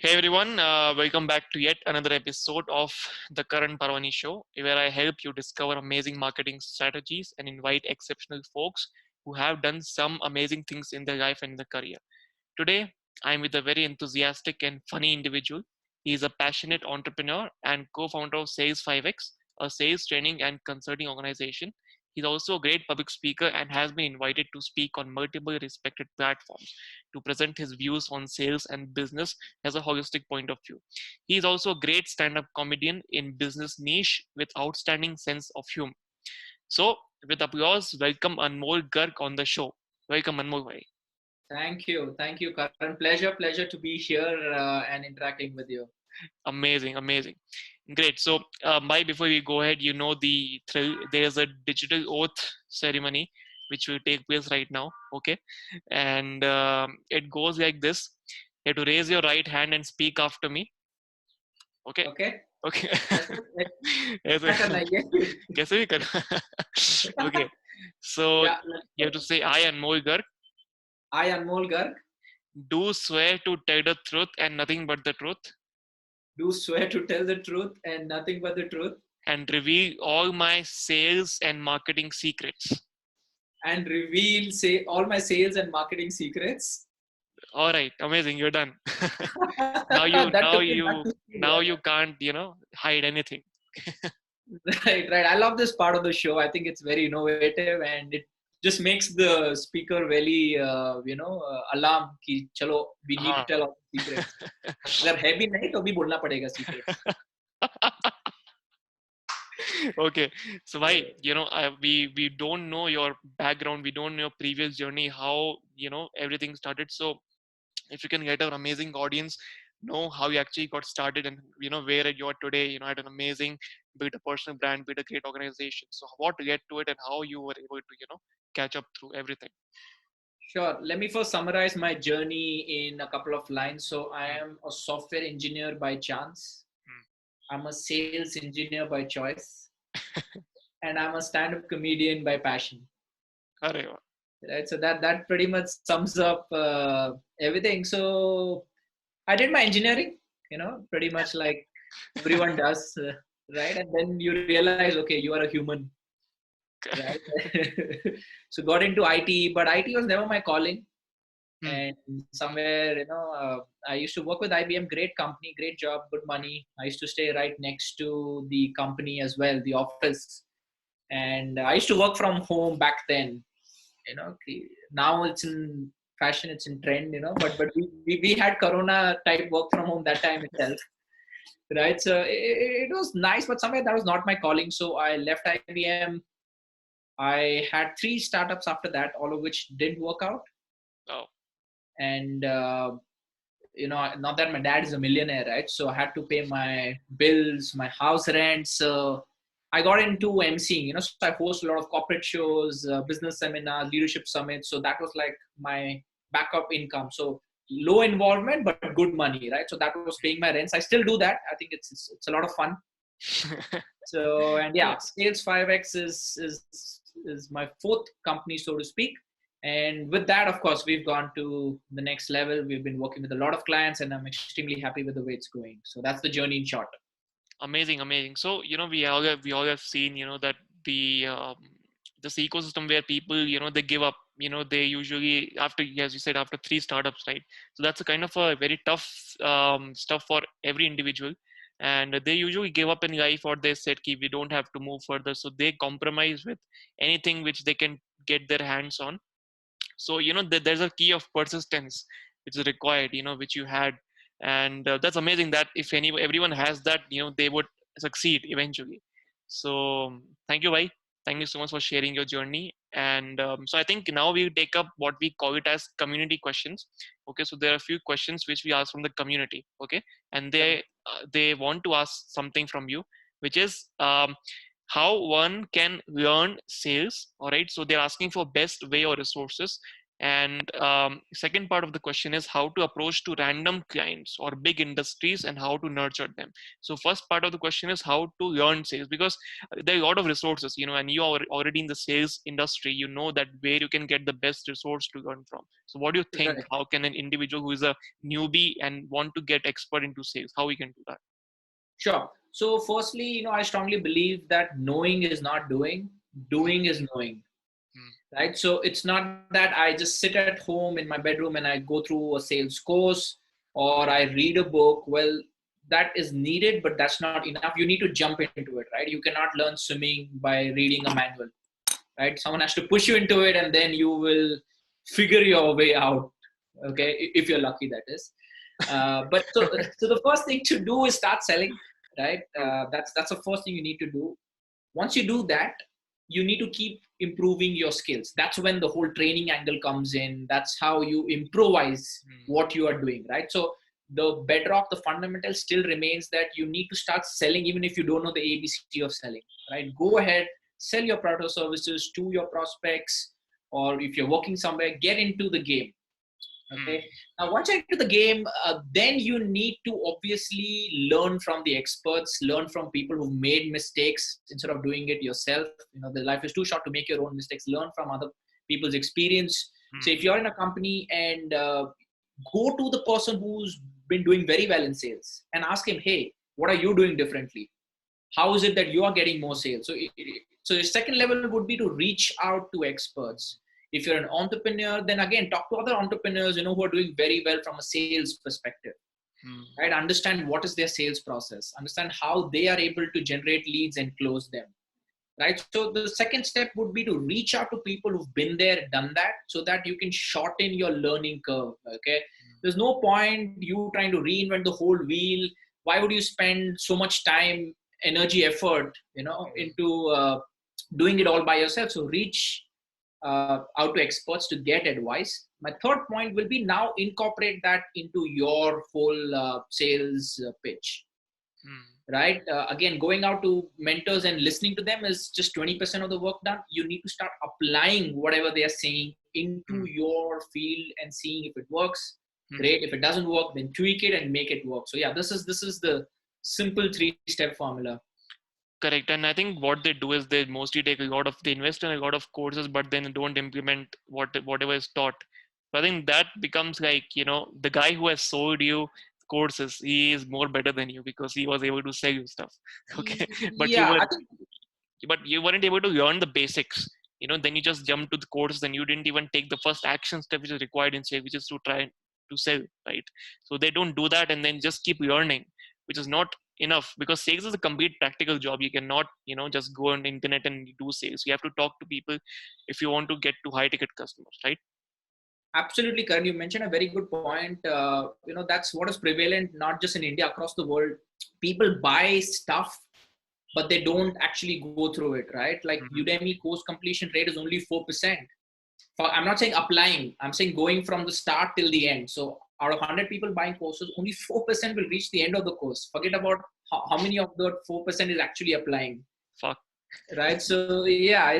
Hey everyone, welcome back to yet another episode of the Karan Parwani show, where I help you discover amazing marketing strategies and invite exceptional folks who have done some amazing things in their life and in their career. Today, I'm with a very enthusiastic and funny individual. He is a passionate entrepreneur and co-founder of Sales 5X, a sales training and consulting organization. He's also a great public speaker and has been invited to speak on multiple respected platforms to present his views on sales and business as a holistic point of view. He is also a great stand-up comedian in business niche with outstanding sense of humor. So, with applause, welcome Anmol Garg on the show. Welcome Anmol bhai. Thank you, Karan. Pleasure to be here and interacting with you. Amazing, amazing. Great. So, Bhai, before we go ahead, you know the thrill. There's a digital oath ceremony which will take place right now. Okay, and it goes like this: you have to raise your right hand and speak after me. Okay. Okay, Okay. ऐसे ऐसे क्या करना है ये? कैसे भी कर. Okay. So Yeah, let's you have go. to say, "I Anmol Garg I, Anmol Garg, do swear to tell the truth and nothing but the truth, do swear to tell the truth and nothing but the truth, and reveal all my sales and marketing secrets." and reveal say all my sales and marketing secrets. All right, amazing. You're done. now you, That now took me back you, to speed. now Yeah, you can't, hide anything. yeah. Right. I love this part of the show. I think it's very innovative and it just makes the speaker very, alarm कि चलो we need to हाँ. tell all the secrets. अगर है भी नहीं तो भी बोलना पड़ेगा secrets. Okay, so why, we don't know your background, we don't know your previous journey, how everything started. So if you can let our amazing audience know how you actually got started and where you are today, at an amazing, build a personal brand, build a great organization. So what to get to it and how you were able to catch up through everything. Sure. Let me first summarize my journey in a couple of lines. So I Hmm. am a software engineer by chance. Hmm. I'm a sales engineer by choice, and I'm a stand-up comedian by passion. अरे वाह. Right. So that pretty much sums up everything. So I did my engineering, pretty much like everyone does, right? And then you realize, okay, you are a human, right? So got into IT, but IT was never my calling. Hmm. And somewhere, I used to work with IBM, great company, great job, good money. I used to stay right next to the company as well, the office. And I used to work from home back then. Now it's in fashion, it's in trend, but we had Corona type work from home that time itself, right? So it was nice, but somewhere that was not my calling. So I left IBM. I had 3 startups after that, all of which didn't work out. Oh. And not that my dad is a millionaire, right? So I had to pay my bills, my house rent. So I got into emceeing, so I host a lot of corporate shows, business seminars, leadership summits. So that was like my backup income. So low involvement but good money, right? So that was paying my rents. I still do that. I think it's a lot of fun. So, and Yeah. yeah, Sales 5X is my fourth company, so to speak. And with that, of course, we've gone to the next level. We've been working with a lot of clients, and I'm extremely happy with the way it's going. So that's the journey in short. Amazing, amazing. So we all have seen that the this ecosystem where people they give up. They usually after, as you said, after 3 startups, right? So that's a kind of a very tough stuff for every individual, and they usually give up in life, or they said, "Ki, we don't have to move further." So they compromise with anything which they can get their hands on. So there's a key of persistence which is required, which you had. And that's amazing that if everyone has that, they would succeed eventually. So thank you, bhai. Thank you so much for sharing your journey. And so I think now we take up what we call it as community questions. Okay, so there are a few questions which we ask from the community. Okay, and Sure. they want to ask something from you, which is how one can learn sales. All right, so they're asking for best way or resources, And second part of the question is how to approach to random clients or big industries and how to nurture them. So first part of the question is how to learn sales, because there are a lot of resources, and you are already in the sales industry, that where you can get the best resource to learn from. So what do you think? Right. How can an individual who is a newbie and want to get expert into sales, how we can do that? Sure. So firstly, I strongly believe that knowing is not doing, Hmm, doing is knowing. hmm, Right? So it's not that I just sit at home in my bedroom and I go through a sales course or I read a book. Well, that is needed, but that's not enough. You need to jump into it, right? You cannot learn swimming by reading a manual, right? Someone has to push you into it and then you will figure your way out. Okay. If you're lucky, that is. But so the first thing to do is start selling, right? true. That's the first thing you need to do. Once you do that, you need to keep improving your skills. That's when the whole training angle comes in. That's how you improvise Hmm, what you are doing, right? So the bedrock, the fundamental still remains that you need to start selling even if you don't know the ABC of selling, right? Go ahead, sell your product or services to your prospects, or if you're working somewhere, get into the game. hmm, Okay. Now, once you're into the game, then you need to obviously learn from the experts, learn from people who've made mistakes instead of doing it yourself. The life is too short to make your own mistakes. Learn from other people's experience. So hmm, if you're in a company and go to the person who's been doing very well in sales and ask him, hey, what are you doing differently? How is it that you are getting more sales? So the second level would be to reach out to experts. If you're an entrepreneur, then again talk to other entrepreneurs who are doing very well from a sales perspective, hmm, right? Understand what is their sales process, understand how they are able to generate leads and close them, right? So the second step would be to reach out to people who've been there, done that, so that you can shorten your learning curve. Okay. There's no point you trying to reinvent the whole wheel. Why would you spend so much time, energy, effort into doing it all by yourself? So reach out to experts to get advice. My third point will be now incorporate that into your whole sales pitch, hmm, right? Again, going out to mentors and listening to them is just 20% of the work done. You need to start applying whatever they are saying into hmm, your field and seeing if it works. hmm. Great. If it doesn't work, then tweak it and make it work. So yeah, this is the simple 3-step formula. Correct. And I think what they do is they mostly take a lot of, they invest in a lot of courses, but then don't implement whatever is taught. So I think that becomes like, the guy who has sold you courses, he is more better than you because he was able to sell you stuff. Okay. But you Yeah, were, I think but you weren't able to learn the basics. Then you just jump to the courses and you didn't even take the first action step which is required in sales, which is to try to sell, right? So they don't do that and then just keep learning, which is not enough, because sales is a complete practical job. You cannot just go on the internet and do sales. You have to talk to people if you want to get to high ticket customers, right? absolutely, Karan. You mentioned a very good point. That's what is prevalent not just in India, across the world. People buy stuff but they don't actually go through it, right? Like Hmm. Udemy course completion rate is only 4%. I'm not saying applying, I'm saying going from the start till the end. So out of 100 people buying courses, only 4% will reach the end of the course. Forget about how many of the 4% is actually applying, Fuck. right? So yeah,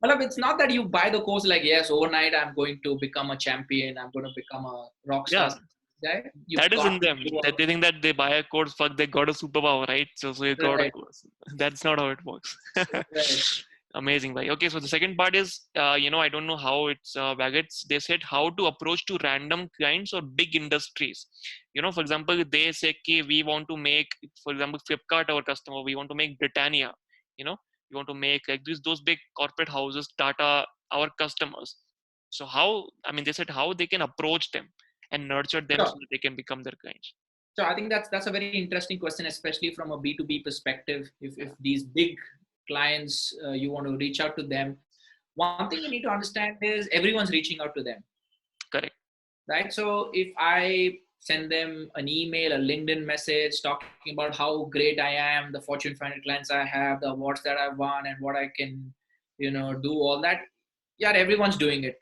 well, it's not that you buy the course like, yes, overnight I'm going to become a champion, I'm going to become a rock star Yeah, guy. You've that is got in to them, go that out, they think that they buy a course, fuck, they got a superpower, right? So you got a right, course. That's not how it works. right. Amazing, right? Okay, so the second part is, I don't know how it's baguettes. They said how to approach to random clients or big industries. For example, they say, okay, we want to make, for example, Flipkart our customer. We want to make Britannia. You know, we want to make like those big corporate houses, Tata, our customers. So how? I mean, they said how they can approach them and nurture them so Sure. that they can become their clients. So I think that's a very interesting question, especially from a B2B perspective. If these big clients, you want to reach out to them, one thing you need to understand is everyone's reaching out to them, Correct. right? So if I send them an email, a LinkedIn message talking about how great I am, the Fortune 500 clients I have, the awards that I've won, and what I can, do all that, yeah, everyone's doing it.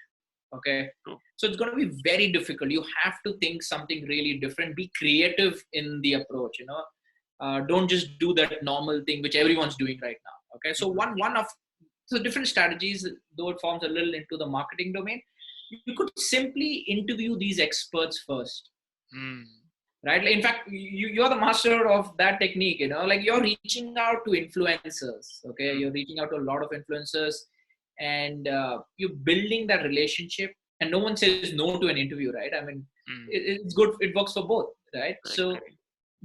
Okay. True. So it's going to be very difficult. You have to think something really different, be creative in the approach. Don't just do that normal thing which everyone's doing right now. Okay. So Mhm. one of so different strategies, though it forms a little into the marketing domain, you could simply interview these experts first, Hmm. right? Like, in fact, you're the master of that technique, like you're reaching out to influencers. Okay, Hmm. you're reaching out to a lot of influencers, and you're building that relationship, and no one says no to an interview, right? I mean, Hmm. it's good, it works for both, right? Correct. So Correct.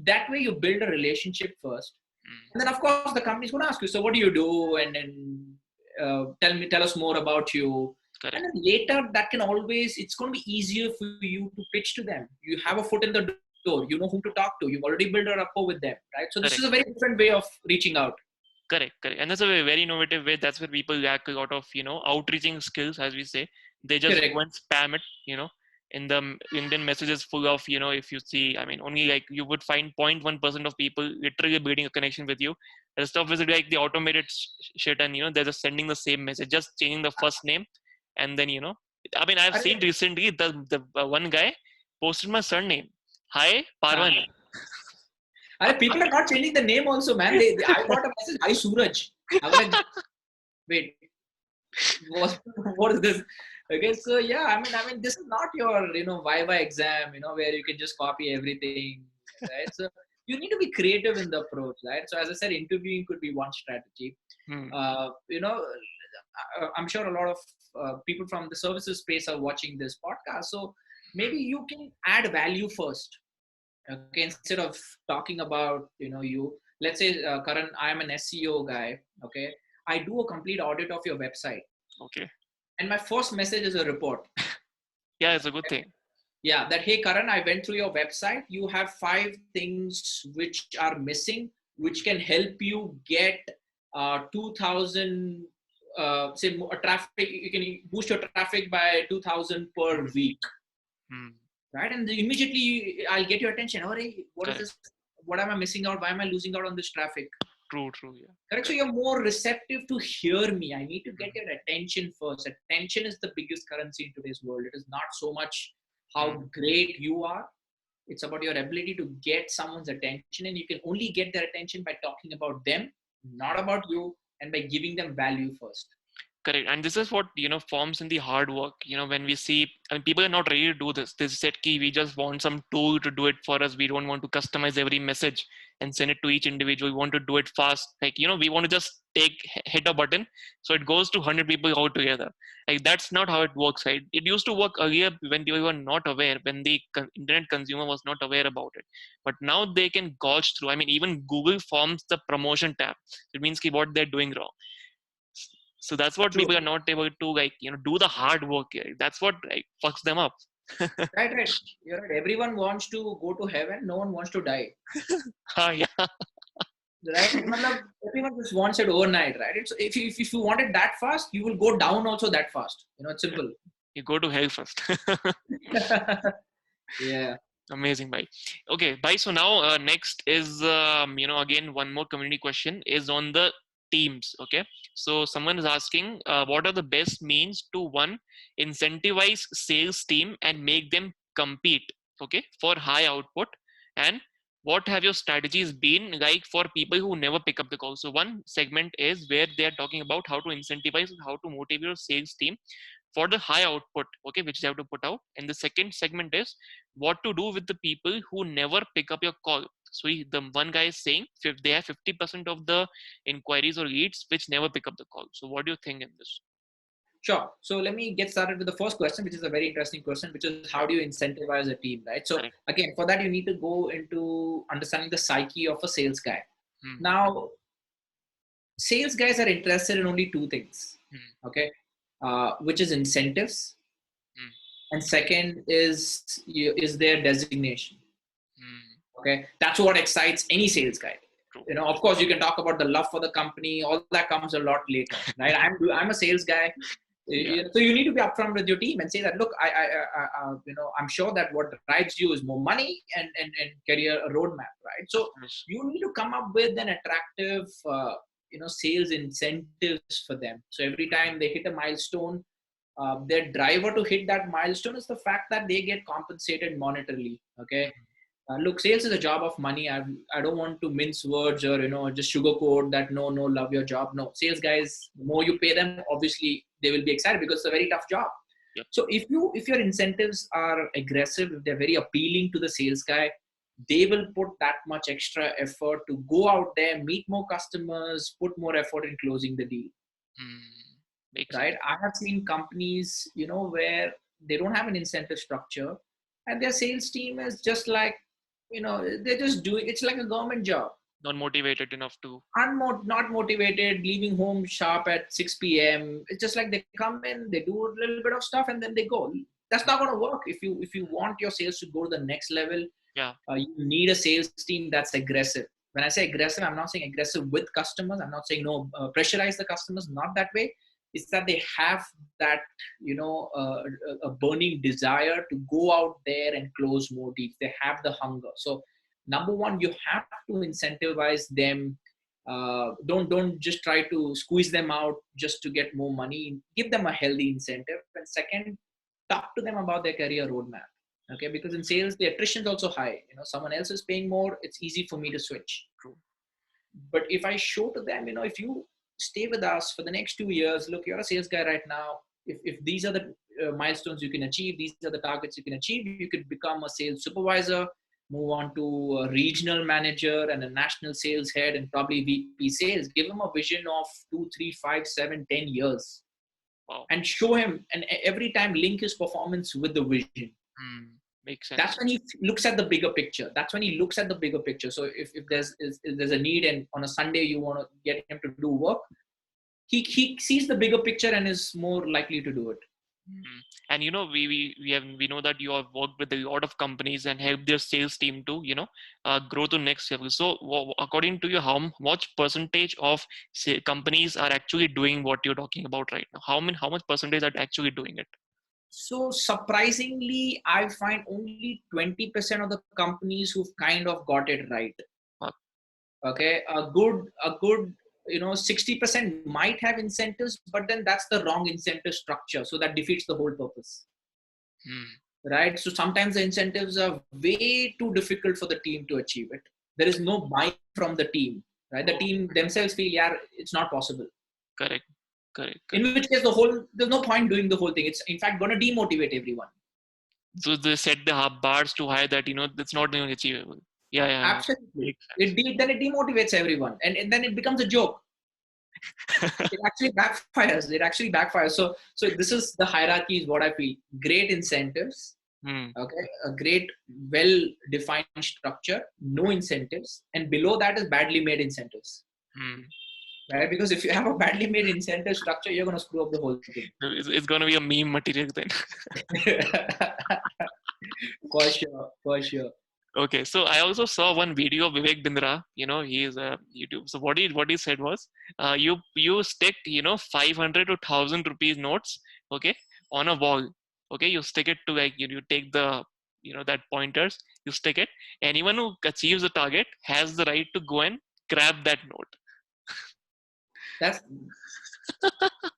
that way you build a relationship first, Hmm. and then of course the company's going to ask you, so what do you do, and then tell us more about you. And Correct. then later, that can always, it's going to be easier for you to pitch to them. You have a foot in the door, you know whom to talk to, you've already built a rapport with them, right? So this is Correct. a very different way of reaching out. Correct, correct. And that's a very innovative way. That's where people lack a lot of, outreaching skills, as we say. They just go Correct. and spam it, in the LinkedIn messages full of, if you see, I mean, only like you would find 0.1% of people literally building a connection with you. The stuff is like the automated shit, and, they're just sending the same message, just changing the first name. And then, I mean, I've seen recently the one guy posted my surname. Hi, Parwani. People are not changing the name also, man. I got a message, hi Suraj. I was like, wait, what is this? Okay, so yeah, I mean, this is not your, Viva exam, where you can just copy everything, right? So you need to be creative in the approach, right? So as I said, interviewing could be one strategy. Hmm. I'm sure a lot of people from the services space are watching this podcast. So maybe you can add value first. Okay, instead of talking about, let's say, Karan, I'm an SEO guy. Okay, I do a complete audit of your website, Okay. and my first message is a report. Yeah, it's a good thing. Yeah, that, hey Karan, I went through your website, you have 5 things which are missing, which can help you get 2000, say, a traffic, you can boost your traffic by 2000 per Hmm. week, Hmm. right? And immediately I'll get your attention. Oh, hey, what is Correct. this? What am I missing out? Why am I losing out on this traffic? True, true. Yeah. Correct. So Correct. you're more receptive to hear me. I need to get Hmm. your attention first. Attention is the biggest currency in today's world. It is not so much how Hmm. great you are. It's about your ability to get someone's attention, and you can only get their attention by talking about them, not Hmm. about you, and by giving them value first. Correct. And this is what, forms in the hard work. When we see, I mean, people are not ready to do this. They said, "Ki, we just want some tool to do it for us. We don't want to customize every message and send it to each individual. We want to do it fast. Like, we want to just hit a button. So it goes to 100 people all together. Like, that's not how it works, right? It used to work earlier when people were not aware, when the internet consumer was not aware about it. But now they can gauge through. I mean, even Google forms the promotion tab. It means ki what they're doing wrong. So that's what True. people are not able to, like, do the hard work here. That's what, like, fucks them up. Right, right. You're right. Everyone wants to go to heaven. No one wants to die. Yeah. Right? Everyone just wants it overnight, right? It's, if you want it that fast, you will go down also that fast. It's simple. You go to hell first. Yeah. Amazing, bye. Okay, bye. So now, next is, again, one more community question is on the teams. Okay, so someone is asking, what are the best means to, one, incentivize sales team and make them compete, okay, for high output, and what have your strategies been like for people who never pick up the call? So one segment is where they are talking about how to incentivize and how to motivate your sales team for the high output, okay, which they have to put out. And the second segment is what to do with the people who never pick up your call. So the one guy is saying if they have 50% of the inquiries or leads which never pick up the call. So what do you think in this? Sure. So let me get started with the first question, which is a very interesting question, which is how do you incentivize a team, right? So Correct. again, for that, you need to go into understanding the psyche of a sales guy. Hmm. Now, sales guys are interested in only 2 things, Hmm. okay, which is incentives, Hmm. and second is their designation. Hmm. Okay, that's what excites any sales guy. True. Of course, you can talk about the love for the company. All that comes a lot later, right? I'm a sales guy. Yeah. So you need to be upfront with your team and say that, look, I'm sure that what drives you is more money and career roadmap, right? Of So course. you need to come up with an attractive, sales incentives for them. So every time they hit a milestone, their driver to hit that milestone is the fact that they get compensated monetarily. Okay, look, sales is a job of money. I don't want to mince words or just sugarcoat that. No, love your job. No, sales guys, the more you pay them, obviously they will be excited because it's a very tough job. Yep. So if your incentives are aggressive, if they're very appealing to the sales guy, they will put that much extra effort to go out there, meet more customers, put more effort in closing the deal. Hmm. Makes Right? sense. I have seen companies, where they don't have an incentive structure, and their sales team is just like, they're just doing. It's like a government job. Not motivated enough to. Not motivated, leaving home sharp at 6 p.m. It's just like they come in, they do a little bit of stuff, and then they go. That's not going to work. If you want your sales to go to the next level, Yeah. you need a sales team that's aggressive. When I say aggressive, I'm not saying aggressive with customers. I'm not saying no, pressurize the customers. Not that way. It's that they have that, a burning desire to go out there and close more deals. They have the hunger. So number one, you have to incentivize them. Don't just try to squeeze them out just to get more money. Give them a healthy incentive. And second, talk to them about their career roadmap. Okay, because in sales the attrition is also high. Someone else is paying more, it's easy for me to switch. True. But if I show to them, if you stay with us for the next 2 years, look, you're a sales guy right now. If these are the milestones you can achieve, these are the targets you can achieve, you could become a sales supervisor, move on to a regional manager and a national sales head and probably VP sales. Give him a vision of 2, 3, 5, 7, 10 years Wow. and show him, and every time link his performance with the vision. Hmm. Makes That's sense. when he looks at the bigger picture. That's when he looks at the bigger picture. So if there's a need and on a Sunday you want to get him to do work, he sees the bigger picture and is more likely to do it. Mm. And we know that you have worked with a lot of companies and helped their sales team to grow to next level. So according to you, how much percentage of companies are actually doing what you're talking about right now? How much percentage are actually doing it? So surprisingly, I find only 20% of the companies who've kind of got it right. Uh, Okay, a good 60% might have incentives, but then that's the wrong incentive structure. So that defeats the whole purpose. hmm. Right? So sometimes the incentives are way too difficult for the team to achieve it. There is no buy from the team, right? The Oh, team themselves feel, yeah, it's not possible. correct, correct, In correct. which case, there's no point doing the whole thing. It's in fact going to demotivate everyone. So they set the bars too high that that's not even achievable. Yeah, yeah, yeah. Absolutely. Makes sense. Then it demotivates everyone, and then it becomes a joke. It actually backfires. It actually backfires. So this is the hierarchy. Is what I feel. Great incentives. Hmm. Okay, a great well-defined structure, no incentives, and below that is badly made incentives. Hmm. Right? Because if you have a badly made incentive structure, you're going to screw up the whole thing. It's gonna be a meme material then. For sure, for sure. Okay, so I also saw one video of Vivek Bindra. He is a YouTube. So what he said was, you stick 500 to 1,000 rupees notes, okay, on a wall. Okay, you stick it to like you take the that pointers, you stick it. Anyone who achieves the target has the right to go and grab that note. That's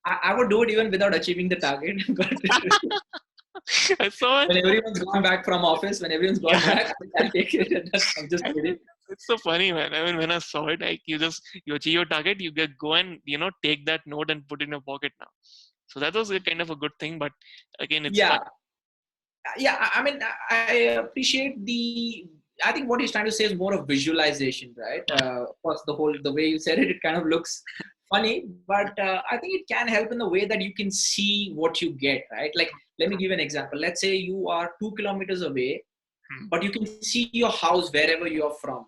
I would do it even without achieving the target. But I saw it. when everyone's gone back from office, when everyone's gone Yeah, back, I'll take it. I'm just I kidding. mean, it's so funny, man. I mean, when I saw it, like you achieve your target, you get go and take that note and put it in your pocket now. So that was a kind of a good thing, but again, it's fun. Yeah, yeah. I mean, I appreciate the. I think what he's trying to say is more of visualization, right? Yeah, Of course, the way you said it, it kind of looks funny, but I think it can help in the way that you can see what you get, right? Like, let me true. give you an example. Let's say you are 2 kilometers away, Hmm, but you can see your house wherever you're from.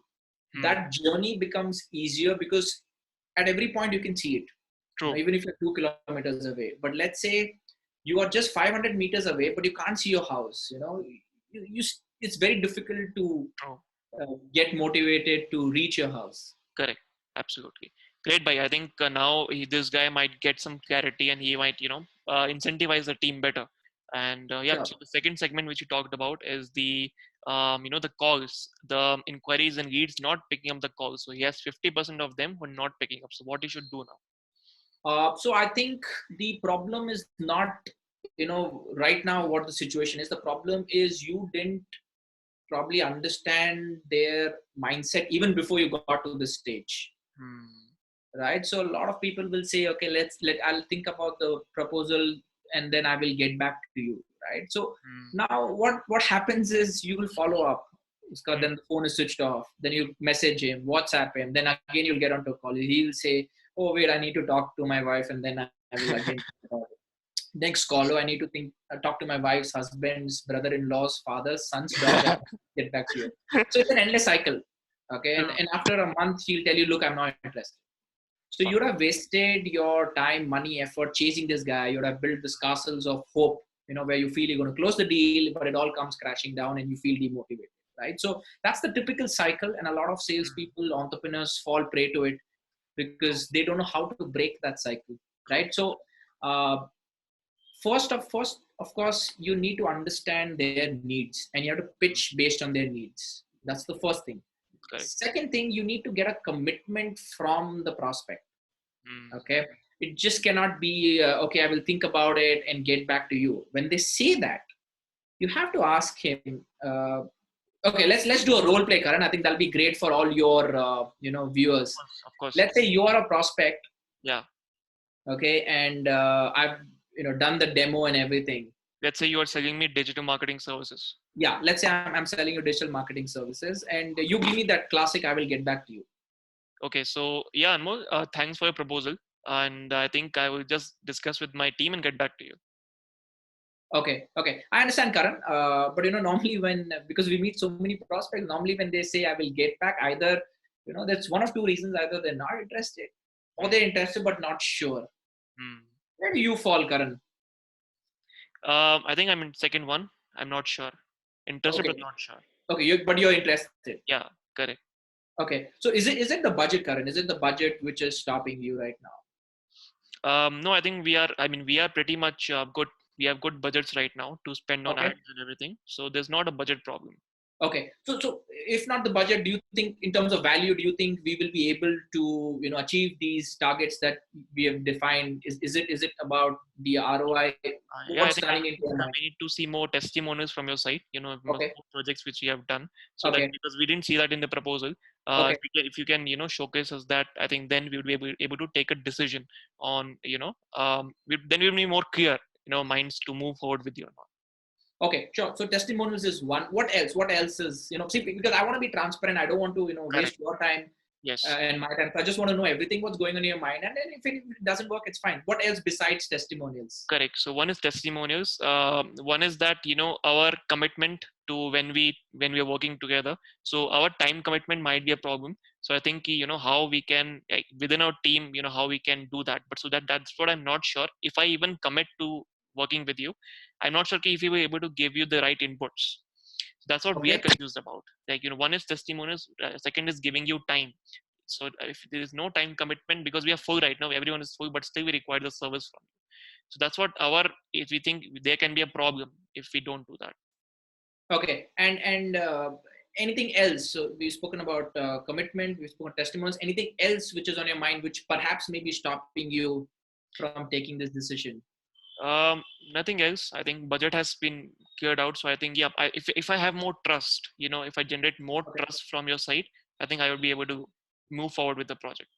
hmm, That journey becomes easier because at every point you can see it, true. even if you're 2 kilometers away. But let's say you are just 500 meters away, but you can't see your house. It's very difficult to True. get motivated to reach your house. Correct. Absolutely. Great, bye. I think now this guy might get some clarity and he might, incentivize the team better. And yeah, Sure. so the second segment which you talked about is the calls, the inquiries and leads not picking up the calls. So he has 50% of them who are not picking up. So what he should do now? So I think the problem is not, right now what the situation is. The problem is you didn't probably understand their mindset even before you got to this stage. Hmm. Right, so a lot of people will say, okay, I'll think about the proposal and then I will get back to you, right? So Mm. now what happens is you will follow up. Mm. Then the phone is switched off. Then you message him, WhatsApp him. Then again you'll get onto a call. He'll say, "Oh wait, I need to talk to my wife," and then I will again next call. Oh, I need to talk to my wife's husband's brother-in-law's father's son's dog, and get back to you. So it's an endless cycle. Okay, True. and after a month he'll tell you, "Look, I'm not interested." So you would have wasted your time, money, effort chasing this guy. You would have built these castles of hope, where you feel you're going to close the deal, but it all comes crashing down and you feel demotivated, right? So that's the typical cycle. And a lot of Mm. salespeople, entrepreneurs fall prey to it True. because they don't know how to break that cycle, True. right? So, uh, of course, you need to understand their needs and you have to Mm. pitch based on their needs. That's the first thing. Correct. Second thing, you need to get a commitment from the prospect. Mm. Okay, it just cannot be okay, I will think about it and get back to you. When they say that, you have to ask him, okay, let's do a role play, Karan. I think that'll be great for all your Of viewers. course. Of course. Let's say you are a prospect, Yeah. okay, and I've done the demo and everything. Let's say you are selling me digital marketing services. Yeah, let's say I'm selling you digital marketing services and you give me that classic, I will get back to you. Okay. So yeah, Anmol, thanks for your proposal. And I think I will just discuss with my team and get back to you. Okay, okay. I understand, Karan. But normally when because we meet so many prospects, normally when they say I will get back, either that's one of two reasons: either they're not interested, or Mm. they're interested but not sure. Mm. Where do you fall, Karan? I think I'm in second one. I'm not sure. Interested but Okay, not sure. okay. But you're interested. Yeah. Correct. Okay. So is it the budget, Karan? Is it the budget which is stopping you right now? No, I think we are. I mean, we are pretty much good. We have good budgets right now to spend on Okay. ads and everything. So there's not a budget problem. Okay. So if not the budget, do you think in terms of value, do you think we will be able to, achieve these targets that we have defined? Is it about the ROI? Yeah, I What's think running into your mind? we need to see more testimonials from your site. More Okay. projects which we have done, so that Okay. because we didn't see that in the proposal. Okay. If you can showcase us that, I think then we would be able to take a decision on then we'll be more clear minds to move forward with you or not. Okay. Sure. So testimonials is one. What else? What else is, see, because I want to be transparent. I don't want to, waste Correct. your time Yes. and my time. So I just want to know everything what's going on in your mind. And then if it doesn't work, it's fine. What else besides testimonials? Correct. So one is testimonials. One is that our commitment to when we are working together. So our time commitment might be a problem. So I think how we can within our team how we can do that. But so that's what I'm not sure if I even commit to working with you. I'm not sure if we were able to give you the right inputs. So that's what we are Okay. confused about. Like one is testimonials. Second is giving you time. So if there is no time commitment because we are full right now, everyone is full, but still we require the service from you. So that's what if we think there can be a problem if we don't do that. Okay. And anything else? So we've spoken about commitment. We've spoken testimonials. Anything else which is on your mind, which perhaps may be stopping you from taking this decision? Um, Nothing else. I think budget has been cleared out. So I think yeah, if I have more trust, if I generate more Okay. trust from your side, I think I will be able to move forward with the project.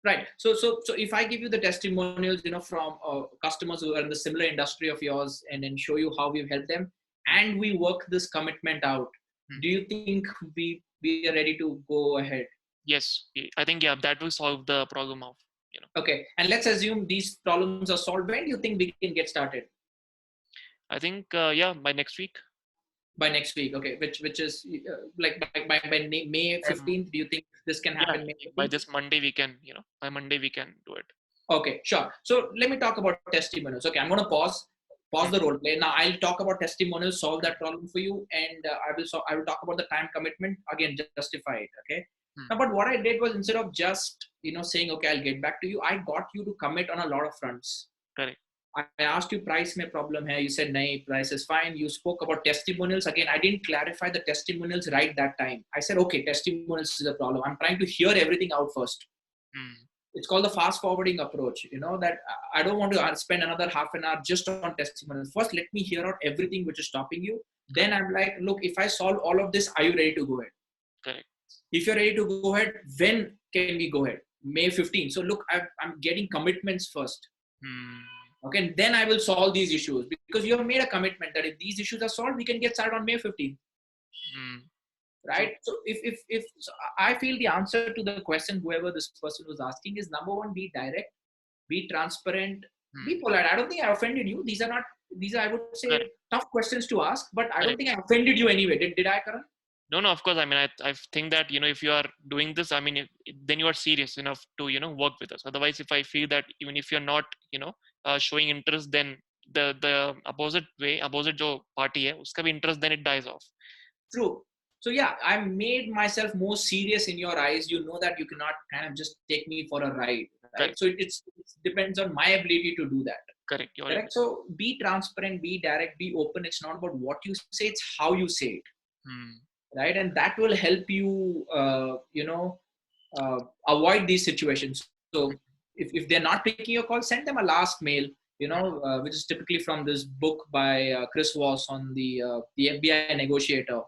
Right. So if I give you the testimonials, from customers who are in the similar industry of yours, and then show you how we've helped them, Mm. and we work this commitment out, Mm. do you think we are ready to go ahead? Yes, I think yeah that will solve the problem of Okay. And let's assume these problems are solved. When do you think we can get started? I think yeah by next week. By next week. Okay. Which is like by May Um, 15th. Do you think this can yeah, happen I May think by 15th? this Monday we can by Monday we can do it. Okay, sure. So let me talk about testimonials. Okay, I'm going to pause Mm. the role play. Now I'll talk about testimonials, solve that problem for you, and I will talk about the time commitment again, justify it. Okay. Mm. Now, but what I did was instead of just saying okay, I'll get back to you, I got you to commit on a lot of fronts. Correct. I asked you price may problem here. You said nay, price is fine. You spoke about testimonials again. I didn't clarify the testimonials right that time. I said okay, testimonials is a problem. I'm trying to hear everything out first. Mm. It's called the fast forwarding approach. That I don't want to spend another half an hour just on testimonials. First, let me hear out everything which is stopping you. Then Correct. I'm like, look, if I solve all of this, are you ready to go ahead? Correct. If you're ready to go ahead, when can we go ahead? May 15th. So look, I'm getting commitments first. Mm. Okay, and then I will solve these issues, because you have made a commitment that if these issues are solved, we can get started on May 15th, Mm, true. right? So if so I feel the answer to the question, whoever this person was asking, is number one, be direct, be transparent, be Mm, polite. I don't think I offended you. These are, I would say, correct. tough questions to ask, but I don't Correct. think I offended you anyway. Did I, Karan? No, no, of course. I mean, I think that, if you are doing this, I mean, then you are serious enough to, work with us. Otherwise, if I feel that even if you're not, showing interest, then the opposite जो party है, उसका भी interest, then it dies off. True. So yeah, I made myself more serious in your eyes. You know that you cannot kind of just take me for a ride, right? Correct. So it depends on my ability to do that. Correct. Your Correct. So be transparent, be direct, be open. It's not about what you say; it's how you say it, Hmm. right? And that will help you, avoid these situations. So if they're not picking your call, send them a last mail. Which is typically from this book by Chris Voss on the FBI negotiator.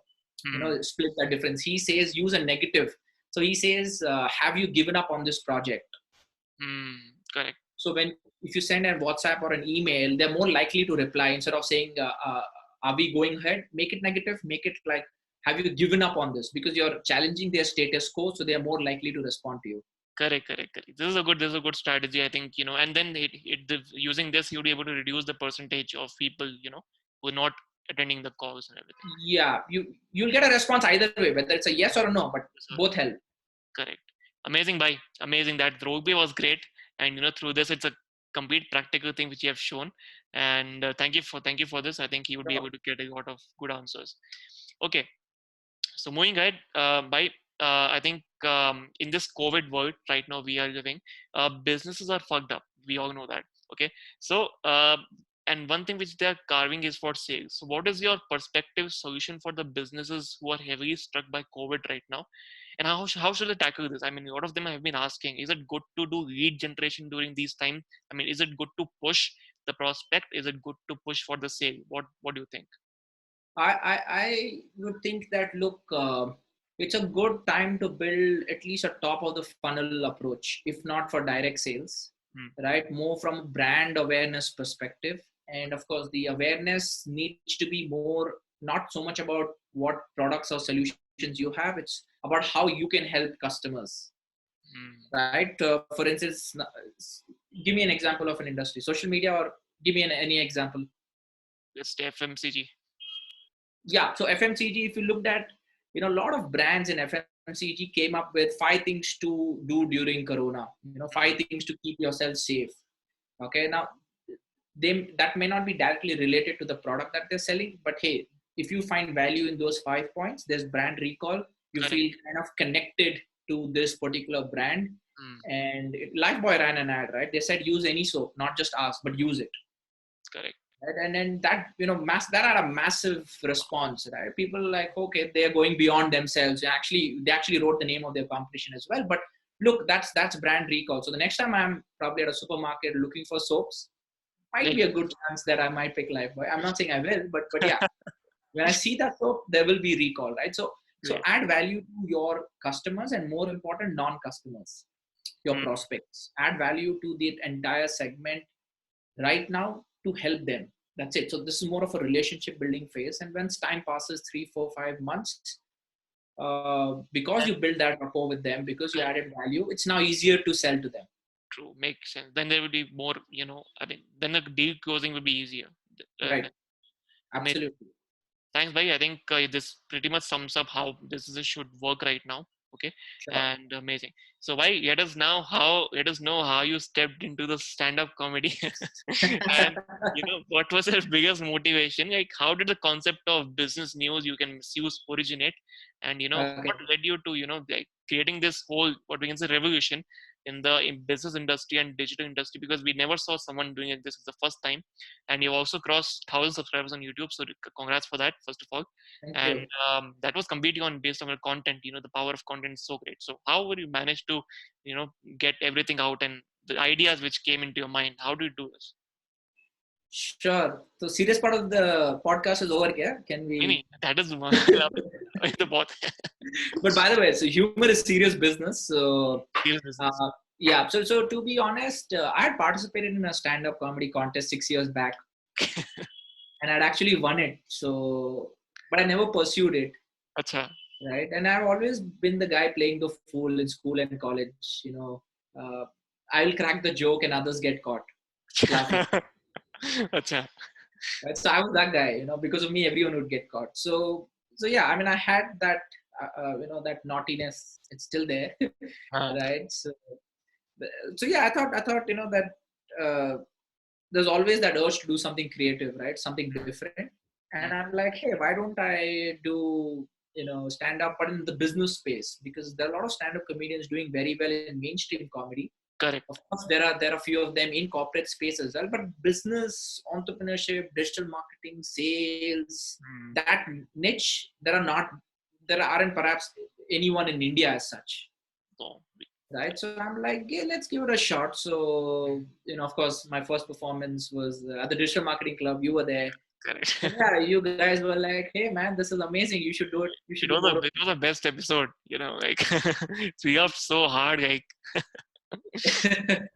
Hmm. Split that difference. He says use a negative. So he says, have you given up on this project? Hmm. Correct. So if you send a WhatsApp or an email, they're more likely to reply. Instead of saying, are we going ahead? Make it negative. Make it like, have you given up on this? Because you're challenging their status quo, so they're more likely to respond to you. Correct. Correct. Correct. This is a good strategy, I think. And then using this, you'll be able to reduce the percentage of people, who are not attending the calls and everything. Yeah, you'll get a response either way, whether it's a yes or a no, but So, both help. correct. Amazing, bhai. Amazing. That rugby was great, and through this, it's a complete practical thing which you have shown. And thank you for this. I think you would be able to get a lot of good answers. Okay, so moving ahead, I think in this COVID world right now we are living, businesses are fucked up. We all know that. Okay, so and one thing which they are carving is for sales. So what is your perspective solution for the businesses who are heavily struck by COVID right now? And how should they tackle this? I mean, a lot of them have been asking, is it good to do lead generation during these times? I mean, is it good to push the prospect? Is it good to push for the sale? What do you think? I would think that, look, it's a good time to build at least a top of the funnel approach, if not for direct sales, Hmm, right? More from a brand awareness perspective. And of course, the awareness needs to be more, not so much about what products or solutions you have, it's about how you can help customers, hmm. right? For instance, give me an example of an industry, social media, or give me any example. Let's say FMCG. Yeah, so FMCG, if you looked at, a lot of brands in FMCG came up with 5 things to do during Corona, 5 things to keep yourself safe. Okay, now that may not be directly related to the product that they're selling, but hey, if you find value in those 5 points, there's brand recall. You Correct. feel kind of connected to this particular brand. Hmm, And Lifebuoy ran an ad, right? They said use any soap, not just ask, but use it. correct. Right? And then that, that had a massive response, right? People like, okay, they're going beyond themselves. They actually wrote the name of their competition as well. But look, that's brand recall. So the next time I'm probably at a supermarket looking for soaps, might be a good chance that I might pick Lifebuoy. I'm not saying I will, but yeah, when I see that soap, there will be recall, right? So Great. add value to your customers, and more important, non-customers, your Hmm, prospects. Add value to the entire segment right now to help them. That's it. So this is more of a relationship building phase. And once time passes, 3, 4, 5 months, because that you build that rapport with them, because you correct. added value, it's now easier to sell to them. True. Makes sense. Then there would be more, I mean, then the deal closing will be easier. Right. Amazing. Absolutely. Thanks, bhai. I think this pretty much sums up how businesses should work right now. Okay, Sure. and amazing. So, bhai, let us know how you stepped into the stand-up comedy, and what was your biggest motivation? Like, how did the concept of business news you can misuse originate, and what Okay. led you to like creating this whole, what we can say, revolution in the business industry and digital industry, because we never saw someone doing it. This is the first time, and you also crossed 1,000 subscribers on YouTube. So congrats for that, first of all. Thank And you. that was completely on based on your content. The power of content is so great. So how would you manage to, get everything out and the ideas which came into your mind? How do you do this? Sure. So serious part of the podcast is over here. Can we? Mini, that is one. The both. But by the way, so humor is serious business. So Serious business. Yeah. So to be honest, I had participated in a stand-up comedy contest 6 years back, and I'd actually won it. So, but I never pursued it, Acha. right? And I've always been the guy playing the fool in school and college. Uh, I'll crack the joke and others get caught laughing. Acha. Right? So I was that guy. Because of me, everyone would get caught. So yeah. I mean, I had that. That naughtiness. It's still there, Huh. right? So yeah, I thought that there's always that urge to do something creative, right? Something different. And Mm. I'm like, hey, why don't I do stand up, but in the business space? Because there are a lot of stand up comedians doing very well in mainstream comedy. Correct. Of course, there are a few of them in corporate space as well, but business, entrepreneurship, digital marketing, sales, Mm. that niche, there aren't perhaps anyone in India as such, So, right? So I'm like, yeah, let's give it a shot. So of course, my first performance was at the Digital Marketing Club. You were there, correct. and yeah, you guys were like, hey man, this is amazing. You should do it. You should It do was more a of it was a best episode, like we up so hard, like it.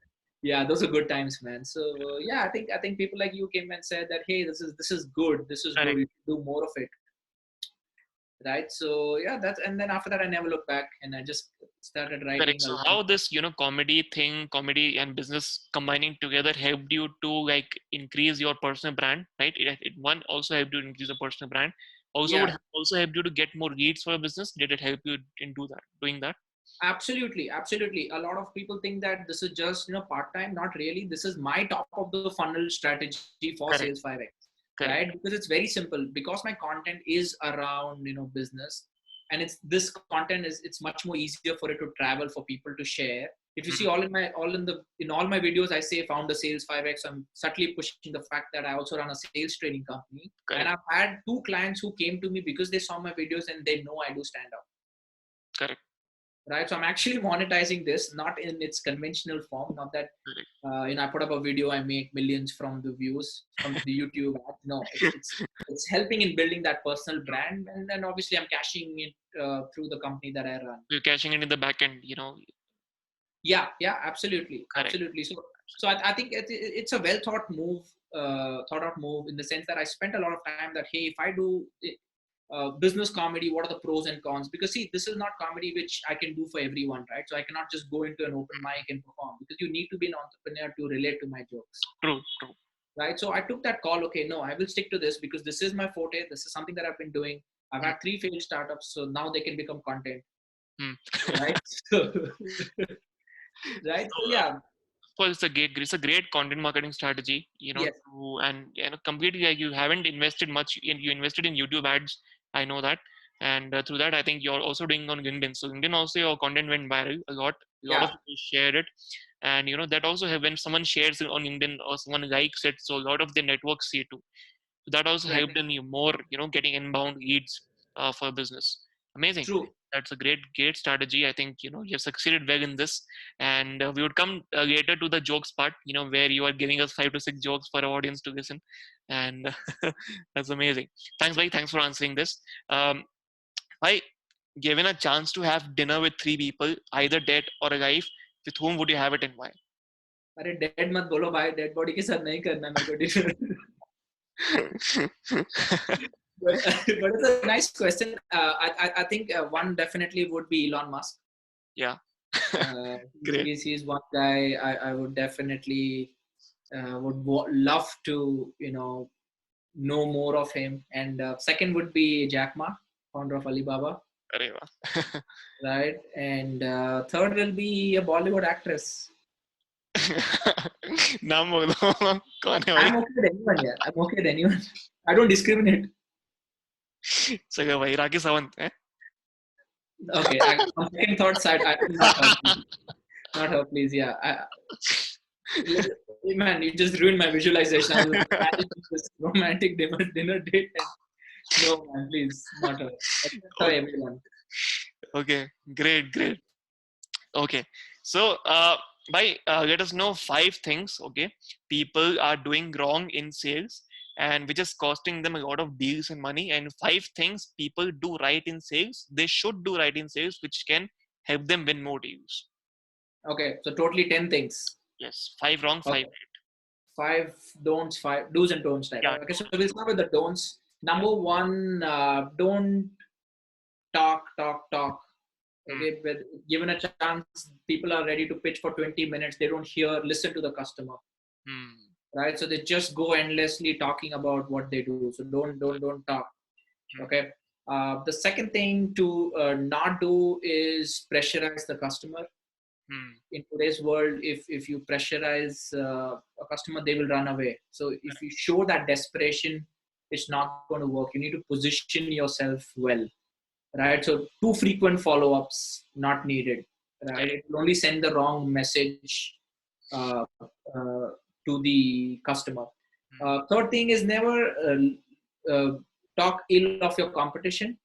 Yeah, those are good times, man. So yeah, I think people like you came and said that, hey, this is good. This is good. correct, You should do more of it, right? So yeah, that's and then after that, I never looked back, and I just started correct. writing a So lot. how this, comedy and business combining together helped you to like increase your personal brand, right? It one also helped you increase your personal brand. Also would Yeah, also help you to get more leads for your business. Did it help you in doing that? absolutely, absolutely. A lot of people think that this is just part time. Not really. This is my top of the funnel strategy for Sales Correct, 5x, right? correct, Because it's very simple. Because my content is around business, and this content it's much more easier for it to travel, for people to share. If you see mm, in all my videos, I say found a Sales 5x. I'm subtly pushing the fact that I also run a sales training company, and correct, I've had two clients who came to me because they saw my videos and they know I do stand up, correct, right? So I'm actually monetizing this, not in its conventional form. Not that correct. I put up a video, I make millions from the views from the YouTube ad. No, it's helping in building that personal brand, and then obviously I'm cashing it through the company that I run. You're cashing it in the back end, Yeah, absolutely, correct. absolutely. So I think it's a well thought out move in the sense that I spent a lot of time that, hey, if I do business comedy, what are the pros and cons? Because see, this is not comedy which I can do for everyone, right? So I cannot just go into an open mic and perform, because you need to be an entrepreneur to relate to my jokes, True, true. right? So I took that call. Okay, no, I will stick to this because this is my forte. This is something that I've been doing. I've Mm, had three failed startups, so now they can become content, mm. right? So, right? So So, yeah, of course, it's a great content marketing strategy, yes, and completely like you haven't invested much you invested in YouTube ads. I know that, and through that, I think you're also doing on LinkedIn. So LinkedIn also your content went viral a lot. A lot of yeah, people shared it, and that also when someone shares it on LinkedIn or someone likes it, so a lot of the networks see it too. So that also right, helped in you more, getting inbound leads for business. Amazing. true. That's a great strategy. I think you have succeeded well in this, and we would come later to the jokes part. Where you are giving us 5 to 6 jokes for our audience to listen, and that's amazing. Thanks, bhai. Thanks for answering this. Bhai, given a chance to have dinner with 3 people, either dead or alive, with whom would you have it and why? अरे dead मत बोलो भाई, dead body के साथ नहीं करना मेरे को dinner. But it's a nice question. I think one definitely would be Elon Musk. Yeah, Uh, great. he's one guy I would definitely love to know more of him. And second would be Jack Ma, founder of Alibaba, अरे वाह. right? And third will be a Bollywood actress. नाम बोलो. कौन है भाई? I'm okay with anyone, yeah. I'm okay with anyone. I don't discriminate. सगा भाई राखी सावंत है. Okay, on second thoughts, I not her, please. Not her, please. Yeah, man, you just ruined my visualization. I was imagining this romantic dinner date, and no, man, please, not her. Sorry, Okay, everyone. okay, great. Okay, so let us know 5 things. Okay, people are doing wrong in sales, and which is costing them a lot of deals and money. And 5 things people do right in sales. They should do right in sales, which can help them win more deals. Okay, so totally 10 things. Yes, 5 wrong, 5 Okay, right. five don'ts, five do's and don'ts type. Yeah. Okay, so we'll start with the don'ts. Yeah. Number one, don't talk. Hmm. Okay, but given a chance, people are ready to pitch for 20 minutes. They don't listen to the customer, Hmm. right? So they just go endlessly talking about what they do. So don't talk. Hmm. Okay. The second thing to not do is pressurize the customer. Hmm. In today's world, if you pressurize a customer, they will run away. So if you show that desperation, it's not going to work. You need to position yourself well, right? So too frequent follow-ups not needed, right? Correct. It will only send the wrong message uh, uh, to the customer. Hmm. Third thing is never talk ill of your competition.